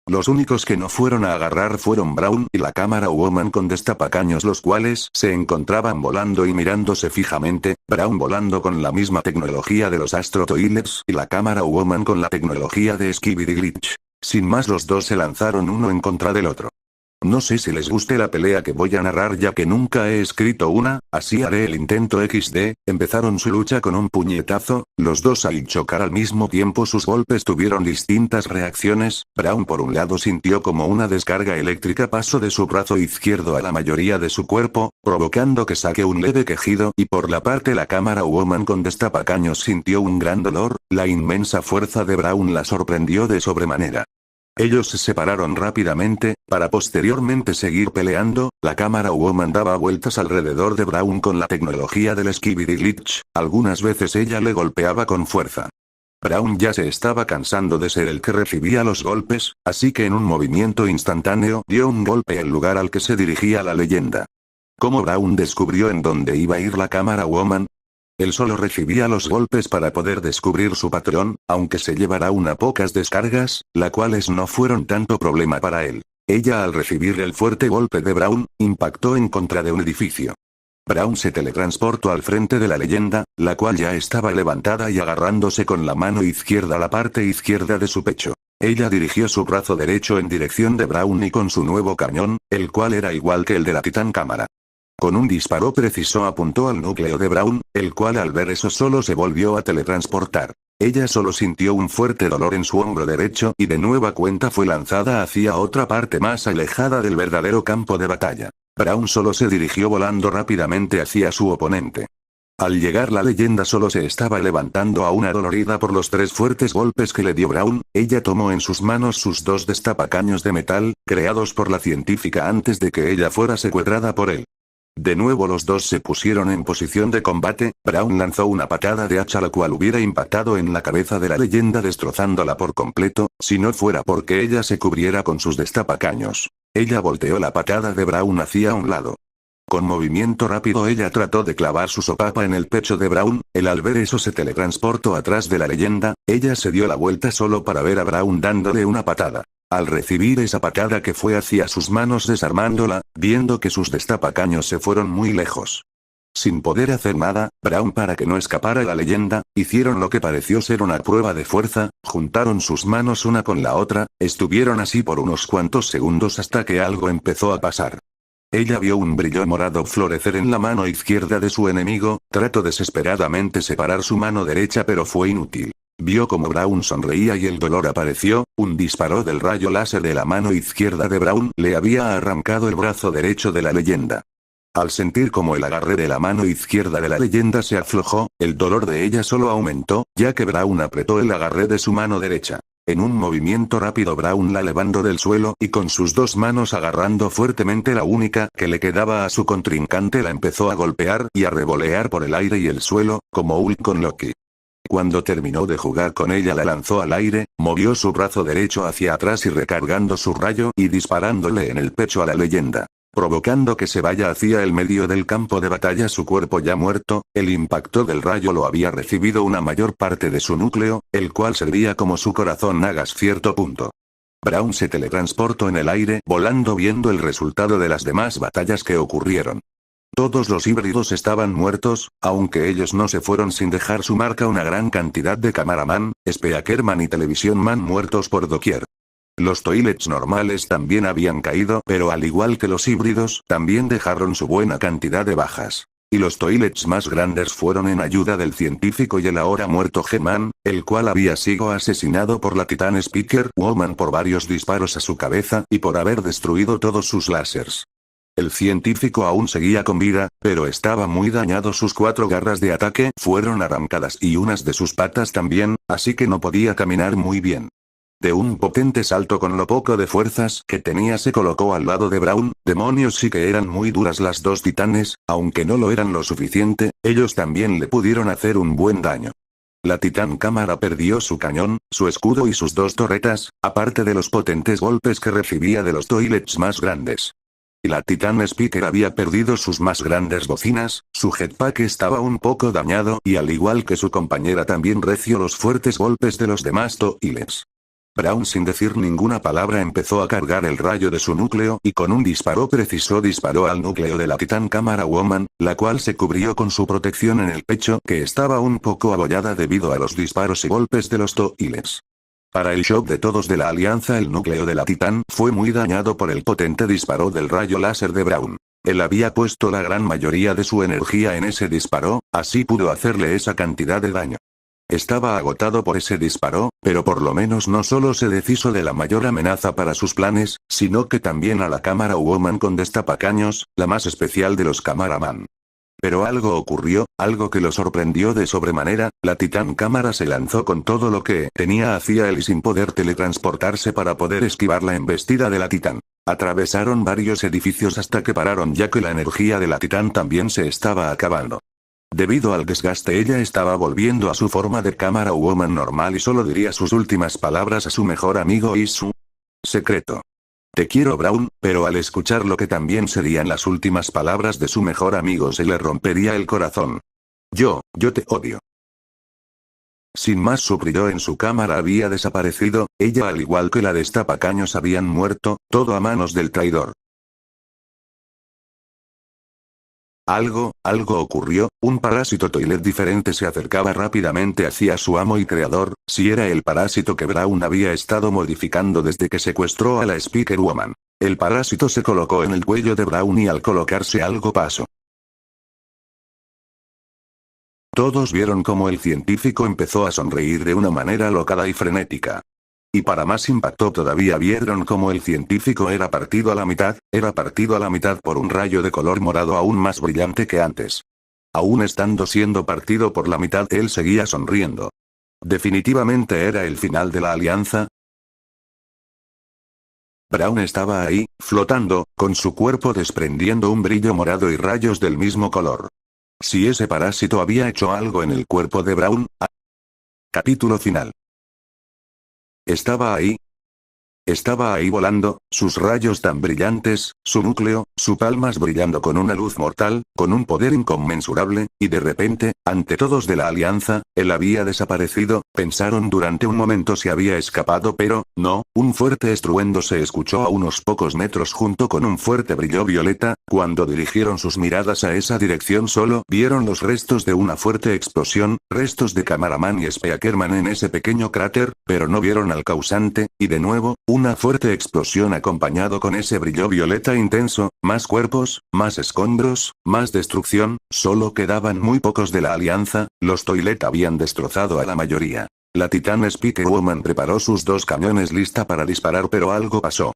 Los únicos que no fueron a agarrar fueron Braun y la cámara Woman con destapacaños los cuales se encontraban volando y mirándose fijamente, Braun volando con la misma tecnología de los Astro Toilets y la cámara Woman con la tecnología de Skibidi Glitch. Sin más los dos se lanzaron uno en contra del otro. No sé si les guste la pelea que voy a narrar ya que nunca he escrito una, así haré el intento XD, empezaron su lucha con un puñetazo, los dos al chocar al mismo tiempo sus golpes tuvieron distintas reacciones, Braun por un lado sintió como una descarga eléctrica pasó de su brazo izquierdo a la mayoría de su cuerpo, provocando que saque un leve quejido y por la parte la cámara Woman con destapacaños sintió un gran dolor, la inmensa fuerza de Braun la sorprendió de sobremanera. Ellos se separaron rápidamente, para posteriormente seguir peleando, la cámara Woman daba vueltas alrededor de Braun con la tecnología del Skibidi Glitch, algunas veces ella le golpeaba con fuerza. Braun ya se estaba cansando de ser el que recibía los golpes, así que en un movimiento instantáneo dio un golpe al lugar al que se dirigía la leyenda. ¿Cómo Braun descubrió en dónde iba a ir la cámara woman? Él solo recibía los golpes para poder descubrir su patrón, aunque se llevara pocas descargas, las cuales no fueron tanto problema para él. Ella al recibir el fuerte golpe de Braun, impactó en contra de un edificio. Braun se teletransportó al frente de la leyenda, la cual ya estaba levantada y agarrándose con la mano izquierda a la parte izquierda de su pecho. Ella dirigió su brazo derecho en dirección de Braun y con su nuevo cañón, el cual era igual que el de la Titán Cámara. Con un disparo preciso apuntó al núcleo de Braun, el cual al ver eso solo se volvió a teletransportar. Ella solo sintió un fuerte dolor en su hombro derecho y de nueva cuenta fue lanzada hacia otra parte más alejada del verdadero campo de batalla. Braun solo se dirigió volando rápidamente hacia su oponente. Al llegar la leyenda solo se estaba levantando aún adolorida por los 3 fuertes golpes que le dio Braun, ella tomó en sus manos sus 2 destapacaños de metal, creados por la científica antes de que ella fuera secuestrada por él. De nuevo los dos se pusieron en posición de combate, Braun lanzó una patada de hacha la cual hubiera impactado en la cabeza de la leyenda destrozándola por completo, si no fuera porque ella se cubriera con sus destapacaños. Ella volteó la patada de Braun hacia un lado. Con movimiento rápido ella trató de clavar su sopapa en el pecho de Braun, él al ver eso se teletransportó atrás de la leyenda, ella se dio la vuelta solo para ver a Braun dándole una patada. Al recibir esa patada que fue hacia sus manos desarmándola, viendo que sus destapacaños se fueron muy lejos. Sin poder hacer nada, Braun para que no escapara la leyenda, hicieron lo que pareció ser una prueba de fuerza, juntaron sus manos una con la otra, estuvieron así por unos cuantos segundos hasta que algo empezó a pasar. Ella vio un brillo morado florecer en la mano izquierda de su enemigo, trató desesperadamente separar su mano derecha pero fue inútil. Vio como Braun sonreía y el dolor apareció, un disparo del rayo láser de la mano izquierda de Braun le había arrancado el brazo derecho de la leyenda. Al sentir como el agarre de la mano izquierda de la leyenda se aflojó, el dolor de ella solo aumentó, ya que Braun apretó el agarre de su mano derecha. En un movimiento rápido Braun la levantó del suelo y con sus 2 manos agarrando fuertemente la única que le quedaba a su contrincante la empezó a golpear y a revolear por el aire y el suelo, como Hulk con Loki. Cuando terminó de jugar con ella la lanzó al aire, movió su brazo derecho hacia atrás y recargando su rayo y disparándole en el pecho a la leyenda. Provocando que se vaya hacia el medio del campo de batalla su cuerpo ya muerto, el impacto del rayo lo había recibido una mayor parte de su núcleo, el cual servía como su corazón hagas cierto punto. Braun se teletransportó en el aire volando viendo el resultado de las demás batallas que ocurrieron. Todos los híbridos estaban muertos, aunque ellos no se fueron sin dejar su marca una gran cantidad de cameraman, Speakerman y Television Man muertos por doquier. Los toilets normales también habían caído, pero al igual que los híbridos, también dejaron su buena cantidad de bajas. Y los toilets más grandes fueron en ayuda del científico y el ahora muerto G-Man, el cual había sido asesinado por la Titan Speaker Woman por varios disparos a su cabeza y por haber destruido todos sus láseres. El científico aún seguía con vida, pero estaba muy dañado, sus 4 garras de ataque fueron arrancadas y unas de sus patas también, así que no podía caminar muy bien. De un potente salto con lo poco de fuerzas que tenía se colocó al lado de Braun, demonios sí que eran muy duras las 2 titanes, aunque no lo eran lo suficiente, ellos también le pudieron hacer un buen daño. La Titán Cámara perdió su cañón, su escudo y sus 2 torretas, aparte de los potentes golpes que recibía de los toilets más grandes. Y la Titan Speaker había perdido sus más grandes bocinas, su jetpack estaba un poco dañado y al igual que su compañera también reció los fuertes golpes de los demás toilets. Braun sin decir ninguna palabra empezó a cargar el rayo de su núcleo y con un disparo preciso disparó al núcleo de la Titán Cámara Woman, la cual se cubrió con su protección en el pecho que estaba un poco abollada debido a los disparos y golpes de los toilets. Para el shock de todos de la alianza el núcleo de la Titán fue muy dañado por el potente disparo del rayo láser de Braun. Él había puesto la gran mayoría de su energía en ese disparo, así pudo hacerle esa cantidad de daño. Estaba agotado por ese disparo, pero por lo menos no solo se deshizo de la mayor amenaza para sus planes, sino que también a la Cámara Woman con destapacaños, la más especial de los camaraman. Pero algo ocurrió, algo que lo sorprendió de sobremanera, la Titán Cámara se lanzó con todo lo que tenía hacia él y sin poder teletransportarse para poder esquivar la embestida de la Titán. Atravesaron varios edificios hasta que pararon ya que la energía de la Titán también se estaba acabando. Debido al desgaste ella estaba volviendo a su forma de cámara woman normal y solo diría sus últimas palabras a su mejor amigo y su secreto. Te quiero Brown, pero al escuchar lo que también serían las últimas palabras de su mejor amigo se le rompería el corazón. Yo te odio. Sin más su brillo en su cámara había desaparecido, ella al igual que la destapacaños habían muerto, todo a manos del traidor. Algo ocurrió, un parásito toilet diferente se acercaba rápidamente hacia su amo y creador, si era el parásito que Brown había estado modificando desde que secuestró a la Speaker Woman. El parásito se colocó en el cuello de Brown y al colocarse algo pasó. Todos vieron cómo el científico empezó a sonreír de una manera alocada y frenética. Y para más impacto todavía vieron cómo el científico era partido a la mitad por un rayo de color morado aún más brillante que antes. Aún estando siendo partido por la mitad él seguía sonriendo. Definitivamente era el final de la alianza. Brown estaba ahí, flotando, con su cuerpo desprendiendo un brillo morado y rayos del mismo color. Si ese parásito había hecho algo en el cuerpo de Brown. Capítulo final. Estaba ahí volando, sus rayos tan brillantes, su núcleo, su palmas brillando con una luz mortal, con un poder inconmensurable, y de repente, ante todos de la alianza, él había desaparecido, pensaron durante un momento si había escapado pero, no, un fuerte estruendo se escuchó a unos pocos metros junto con un fuerte brillo violeta, cuando dirigieron sus miradas a esa dirección solo vieron los restos de una fuerte explosión, restos de Cameraman y Speakerman en ese pequeño cráter, pero no vieron al causante, y de nuevo, una fuerte explosión acompañado con ese brillo violeta intenso, más cuerpos, más escombros, más destrucción, solo quedaban muy pocos de la alianza, los Toilet habían destrozado a la mayoría. La Titan Speaker Woman preparó sus dos cañones lista para disparar pero algo pasó.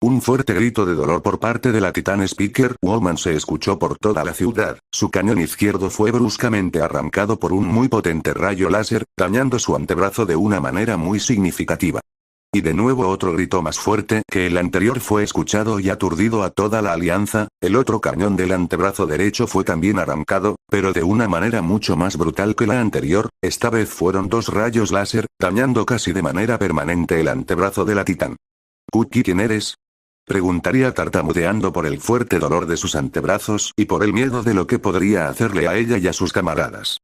Un fuerte grito de dolor por parte de la Titan Speaker Woman se escuchó por toda la ciudad, su cañón izquierdo fue bruscamente arrancado por un muy potente rayo láser, dañando su antebrazo de una manera muy significativa. Y de nuevo otro grito más fuerte que el anterior fue escuchado y aturdido a toda la alianza, el otro cañón del antebrazo derecho fue también arrancado, pero de una manera mucho más brutal que la anterior, esta vez fueron dos rayos láser, dañando casi de manera permanente el antebrazo de la Titán. ¿Cookie quién eres? Preguntaría tartamudeando por el fuerte dolor de sus antebrazos y por el miedo de lo que podría hacerle a ella y a sus camaradas.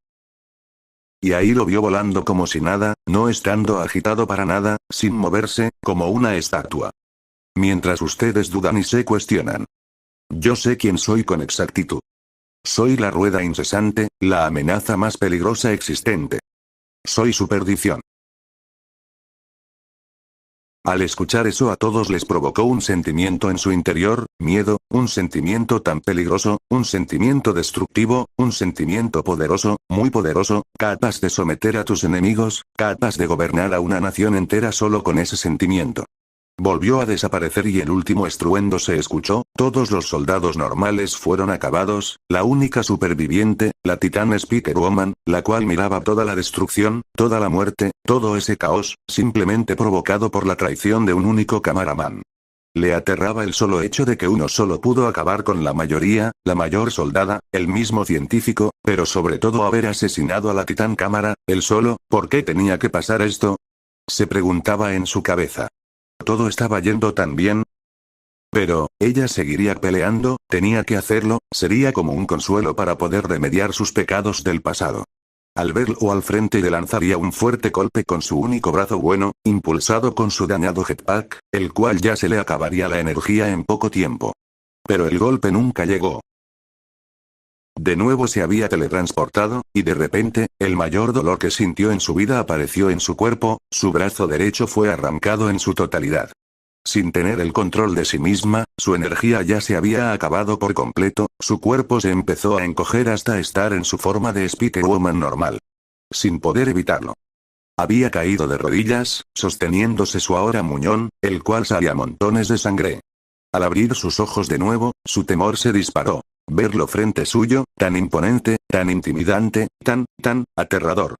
Y ahí lo vio volando como si nada, no estando agitado para nada, sin moverse, como una estatua. Mientras ustedes dudan y se cuestionan. Yo sé quién soy con exactitud. Soy la rueda incesante, la amenaza más peligrosa existente. Soy su perdición. Al escuchar eso a todos les provocó un sentimiento en su interior, miedo, un sentimiento tan peligroso, un sentimiento destructivo, un sentimiento poderoso, muy poderoso, capaz de someter a tus enemigos, capaz de gobernar a una nación entera solo con ese sentimiento. Volvió a desaparecer y el último estruendo se escuchó, todos los soldados normales fueron acabados, la única superviviente, la Titan Speaker Woman, la cual miraba toda la destrucción, toda la muerte, todo ese caos, simplemente provocado por la traición de un único camaraman. Le aterraba el solo hecho de que uno solo pudo acabar con la mayoría, la mayor soldada, el mismo científico, pero sobre todo haber asesinado a la Titán Cámara, él solo, ¿por qué tenía que pasar esto? Se preguntaba en su cabeza. Todo estaba yendo tan bien. Pero, ella seguiría peleando, tenía que hacerlo, sería como un consuelo para poder remediar sus pecados del pasado. Al verlo al frente le lanzaría un fuerte golpe con su único brazo bueno, impulsado con su dañado jetpack, el cual ya se le acabaría la energía en poco tiempo. Pero el golpe nunca llegó. De nuevo se había teletransportado, y de repente, el mayor dolor que sintió en su vida apareció en su cuerpo, su brazo derecho fue arrancado en su totalidad. Sin tener el control de sí misma, su energía ya se había acabado por completo, su cuerpo se empezó a encoger hasta estar en su forma de Speaker Woman normal. Sin poder evitarlo. Había caído de rodillas, sosteniéndose su ahora muñón, el cual salía montones de sangre. Al abrir sus ojos de nuevo, su temor se disparó. Verlo frente suyo, tan imponente, tan intimidante, tan aterrador.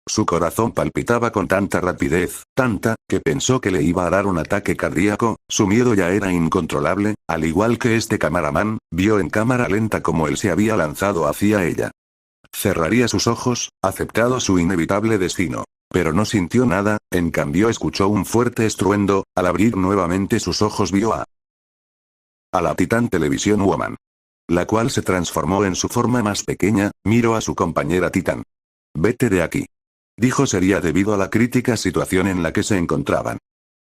Su corazón palpitaba con tanta rapidez, tanta, que pensó que le iba a dar un ataque cardíaco, su miedo ya era incontrolable, al igual que este camaraman, vio en cámara lenta como él se había lanzado hacia ella. Cerraría sus ojos, aceptado su inevitable destino. Pero no sintió nada, en cambio escuchó un fuerte estruendo, al abrir nuevamente sus ojos vio a la Titán Television Woman. La cual se transformó en su forma más pequeña, miró a su compañera Titán. Vete de aquí. Dijo sería debido a la crítica situación en la que se encontraban.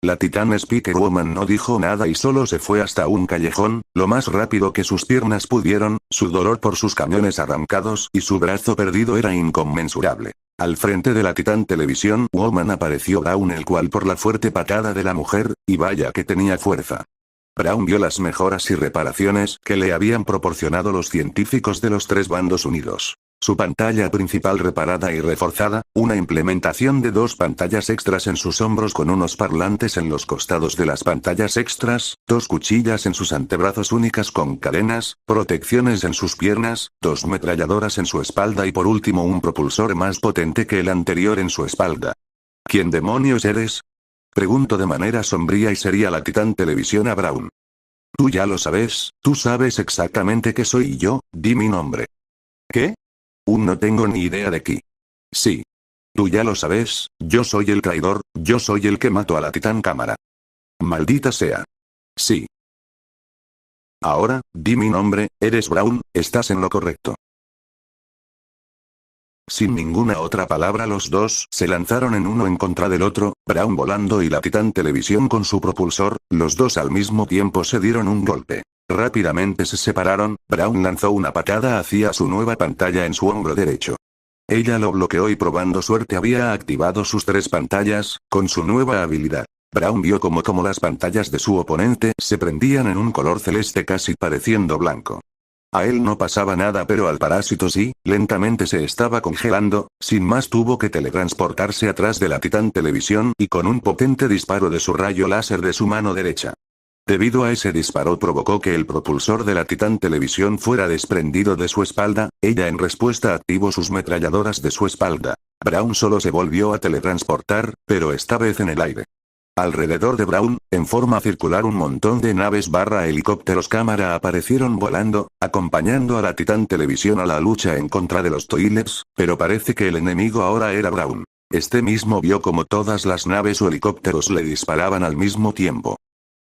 La Titan Speaker Woman no dijo nada y solo se fue hasta un callejón, lo más rápido que sus piernas pudieron, su dolor por sus cañones arrancados y su brazo perdido era inconmensurable. Al frente de la Titan Television Woman apareció Braun, el cual por la fuerte patada de la mujer, y vaya que tenía fuerza. Braun vio las mejoras y reparaciones que le habían proporcionado los científicos de los tres bandos unidos. Su pantalla principal reparada y reforzada, una implementación de 2 pantallas extras en sus hombros con unos parlantes en los costados de las pantallas extras, 2 cuchillas en sus antebrazos únicas con cadenas, protecciones en sus piernas, 2 metralladoras en su espalda y por último un propulsor más potente que el anterior en su espalda. ¿Quién demonios eres? Preguntó de manera sombría y seria la Titan Television a Braun. Tú ya lo sabes, tú sabes exactamente qué soy yo, di mi nombre. ¿Qué? No tengo ni idea de qué. Sí. Tú ya lo sabes, yo soy el traidor, yo soy el que mató a la Titán Cámara. Maldita sea. Sí. Ahora, di mi nombre, eres Braun, estás en lo correcto. Sin ninguna otra palabra los dos se lanzaron en uno en contra del otro, Braun volando y la Titan Television con su propulsor, los dos al mismo tiempo se dieron un golpe. Rápidamente se separaron, Braun lanzó una patada hacia su nueva pantalla en su hombro derecho. Ella lo bloqueó y probando suerte había activado sus 3 pantallas, con su nueva habilidad. Braun vio como las pantallas de su oponente se prendían en un color celeste casi pareciendo blanco. A él no pasaba nada pero al parásito sí, lentamente se estaba congelando, sin más tuvo que teletransportarse atrás de la Titan Television y con un potente disparo de su rayo láser de su mano derecha. Debido a ese disparo provocó que el propulsor de la Titan Television fuera desprendido de su espalda, ella en respuesta activó sus metralladoras de su espalda. Braun solo se volvió a teletransportar, pero esta vez en el aire. Alrededor de Braun, en forma circular un montón de naves helicópteros cámara aparecieron volando, acompañando a la Titan Television a la lucha en contra de los Toilets, pero parece que el enemigo ahora era Braun. Este mismo vio como todas las naves o helicópteros le disparaban al mismo tiempo.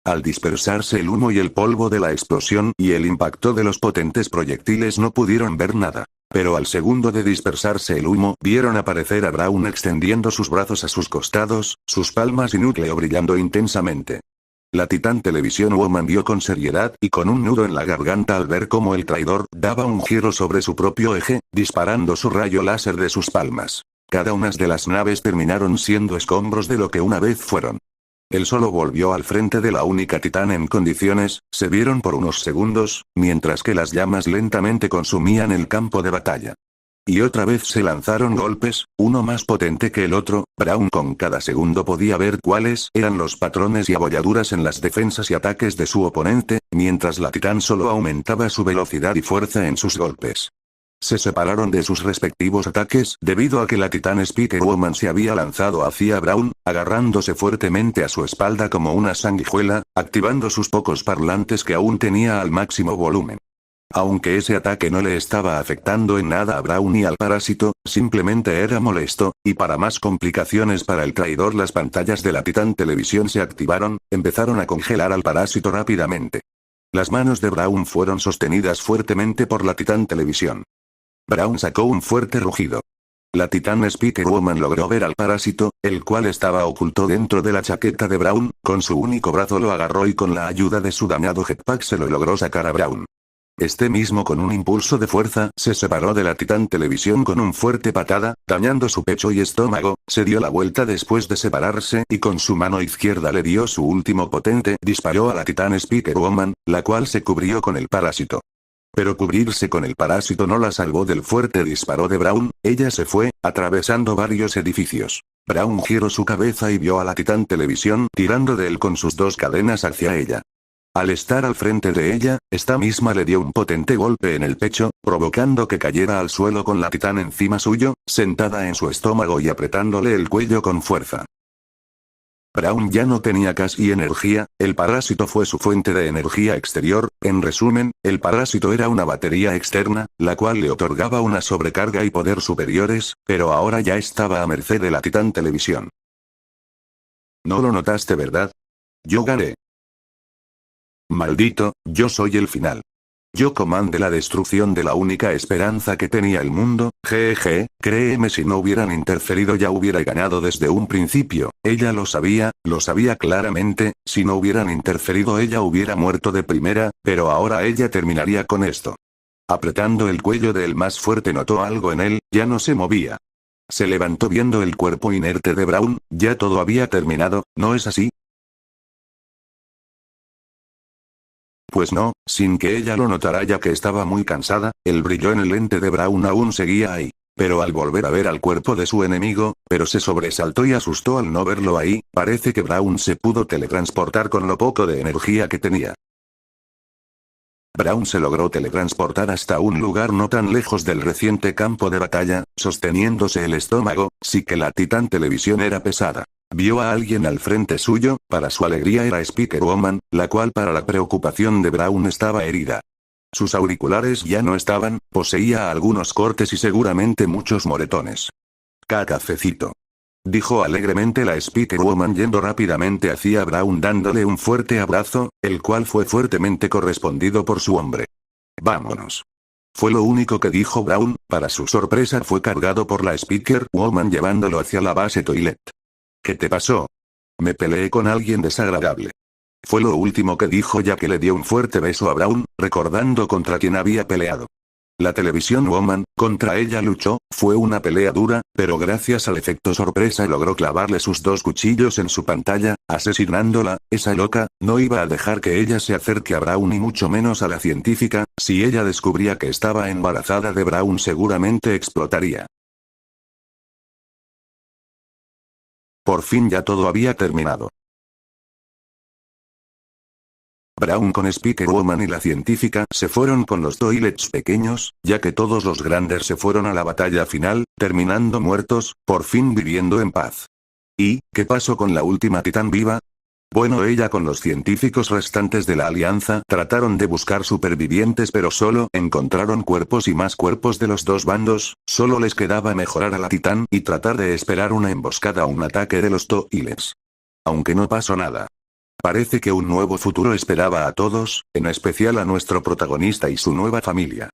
Al dispersarse el humo y el polvo de la explosión y el impacto de los potentes proyectiles no pudieron ver nada. Pero al segundo de dispersarse el humo, vieron aparecer a Braun extendiendo sus brazos a sus costados, sus palmas y núcleo brillando intensamente. La Titan Television Woman vio con seriedad y con un nudo en la garganta al ver cómo el traidor daba un giro sobre su propio eje, disparando su rayo láser de sus palmas. Cada una de las naves terminaron siendo escombros de lo que una vez fueron. Él solo volvió al frente de la única Titán en condiciones, se vieron por unos segundos, mientras que las llamas lentamente consumían el campo de batalla. Y otra vez se lanzaron golpes, uno más potente que el otro, Braun con cada segundo podía ver cuáles eran los patrones y abolladuras en las defensas y ataques de su oponente, mientras la Titán solo aumentaba su velocidad y fuerza en sus golpes. Se separaron de sus respectivos ataques debido a que la Titan Speaker Woman se había lanzado hacia Braun, agarrándose fuertemente a su espalda como una sanguijuela, activando sus pocos parlantes que aún tenía al máximo volumen. Aunque ese ataque no le estaba afectando en nada a Braun ni al parásito, simplemente era molesto, y para más complicaciones para el traidor las pantallas de la Titan Television se activaron, empezaron a congelar al parásito rápidamente. Las manos de Braun fueron sostenidas fuertemente por la Titan Television. Braun sacó un fuerte rugido. La Titan Speaker Woman logró ver al parásito, el cual estaba oculto dentro de la chaqueta de Braun, con su único brazo lo agarró y con la ayuda de su dañado jetpack se lo logró sacar a Braun. Este mismo con un impulso de fuerza se separó de la Titan Television con un fuerte patada, dañando su pecho y estómago, se dio la vuelta después de separarse y con su mano izquierda le dio su último potente disparo a la Titan Speaker Woman, la cual se cubrió con el parásito. Pero cubrirse con el parásito no la salvó del fuerte disparo de Braun, ella se fue, atravesando varios edificios. Braun giró su cabeza y vio a la Titan Television tirando de él con sus 2 cadenas hacia ella. Al estar al frente de ella, esta misma le dio un potente golpe en el pecho, provocando que cayera al suelo con la Titán encima suyo, sentada en su estómago y apretándole el cuello con fuerza. Braun ya no tenía casi energía, el parásito fue su fuente de energía exterior, en resumen, el parásito era una batería externa, la cual le otorgaba una sobrecarga y poder superiores, pero ahora ya estaba a merced de la Titán Televisión. ¿No lo notaste, verdad? Yo gané. Maldito, yo soy el final. Yo comandé la destrucción de la única esperanza que tenía el mundo, jeje, créeme, si no hubieran interferido ya hubiera ganado desde un principio, ella lo sabía claramente, si no hubieran interferido ella hubiera muerto de primera, pero ahora ella terminaría con esto. Apretando el cuello del más fuerte notó algo en él, ya no se movía. Se levantó viendo el cuerpo inerte de Braun, ya todo había terminado, ¿no es así? Pues no, sin que ella lo notara ya que estaba muy cansada, el brillo en el lente de Braun aún seguía ahí. Pero al volver a ver al cuerpo de su enemigo, pero se sobresaltó y asustó al no verlo ahí, parece que Braun se pudo teletransportar con lo poco de energía que tenía. Braun se logró teletransportar hasta un lugar no tan lejos del reciente campo de batalla, sosteniéndose el estómago, sí que la Titán Televisión era pesada. Vio a alguien al frente suyo, para su alegría era Speaker Woman, la cual para la preocupación de Braun estaba herida. Sus auriculares ya no estaban, poseía algunos cortes y seguramente muchos moretones. Cafecito. Dijo alegremente la Speaker Woman yendo rápidamente hacia Braun dándole un fuerte abrazo, el cual fue fuertemente correspondido por su hombre. Vámonos. Fue lo único que dijo Braun, para su sorpresa fue cargado por la Speaker Woman llevándolo hacia la base toilet. ¿Qué te pasó? Me peleé con alguien desagradable. Fue lo último que dijo ya que le dio un fuerte beso a Braun, recordando contra quién había peleado. La Televisión Woman, contra ella luchó, fue una pelea dura, pero gracias al efecto sorpresa logró clavarle sus dos cuchillos en su pantalla, asesinándola, esa loca, no iba a dejar que ella se acerque a Braun y mucho menos a la científica, si ella descubría que estaba embarazada de Braun seguramente explotaría. Por fin ya todo había terminado. Braun con Speaker Woman y la científica se fueron con los toilets pequeños, ya que todos los grandes se fueron a la batalla final, terminando muertos, por fin viviendo en paz. ¿Y qué pasó con la última titán viva? Bueno, ella con los científicos restantes de la alianza trataron de buscar supervivientes pero solo encontraron cuerpos y más cuerpos de los dos bandos, solo les quedaba mejorar a la titán y tratar de esperar una emboscada o un ataque de los toilets. Aunque no pasó nada. Parece que un nuevo futuro esperaba a todos, en especial a nuestro protagonista y su nueva familia.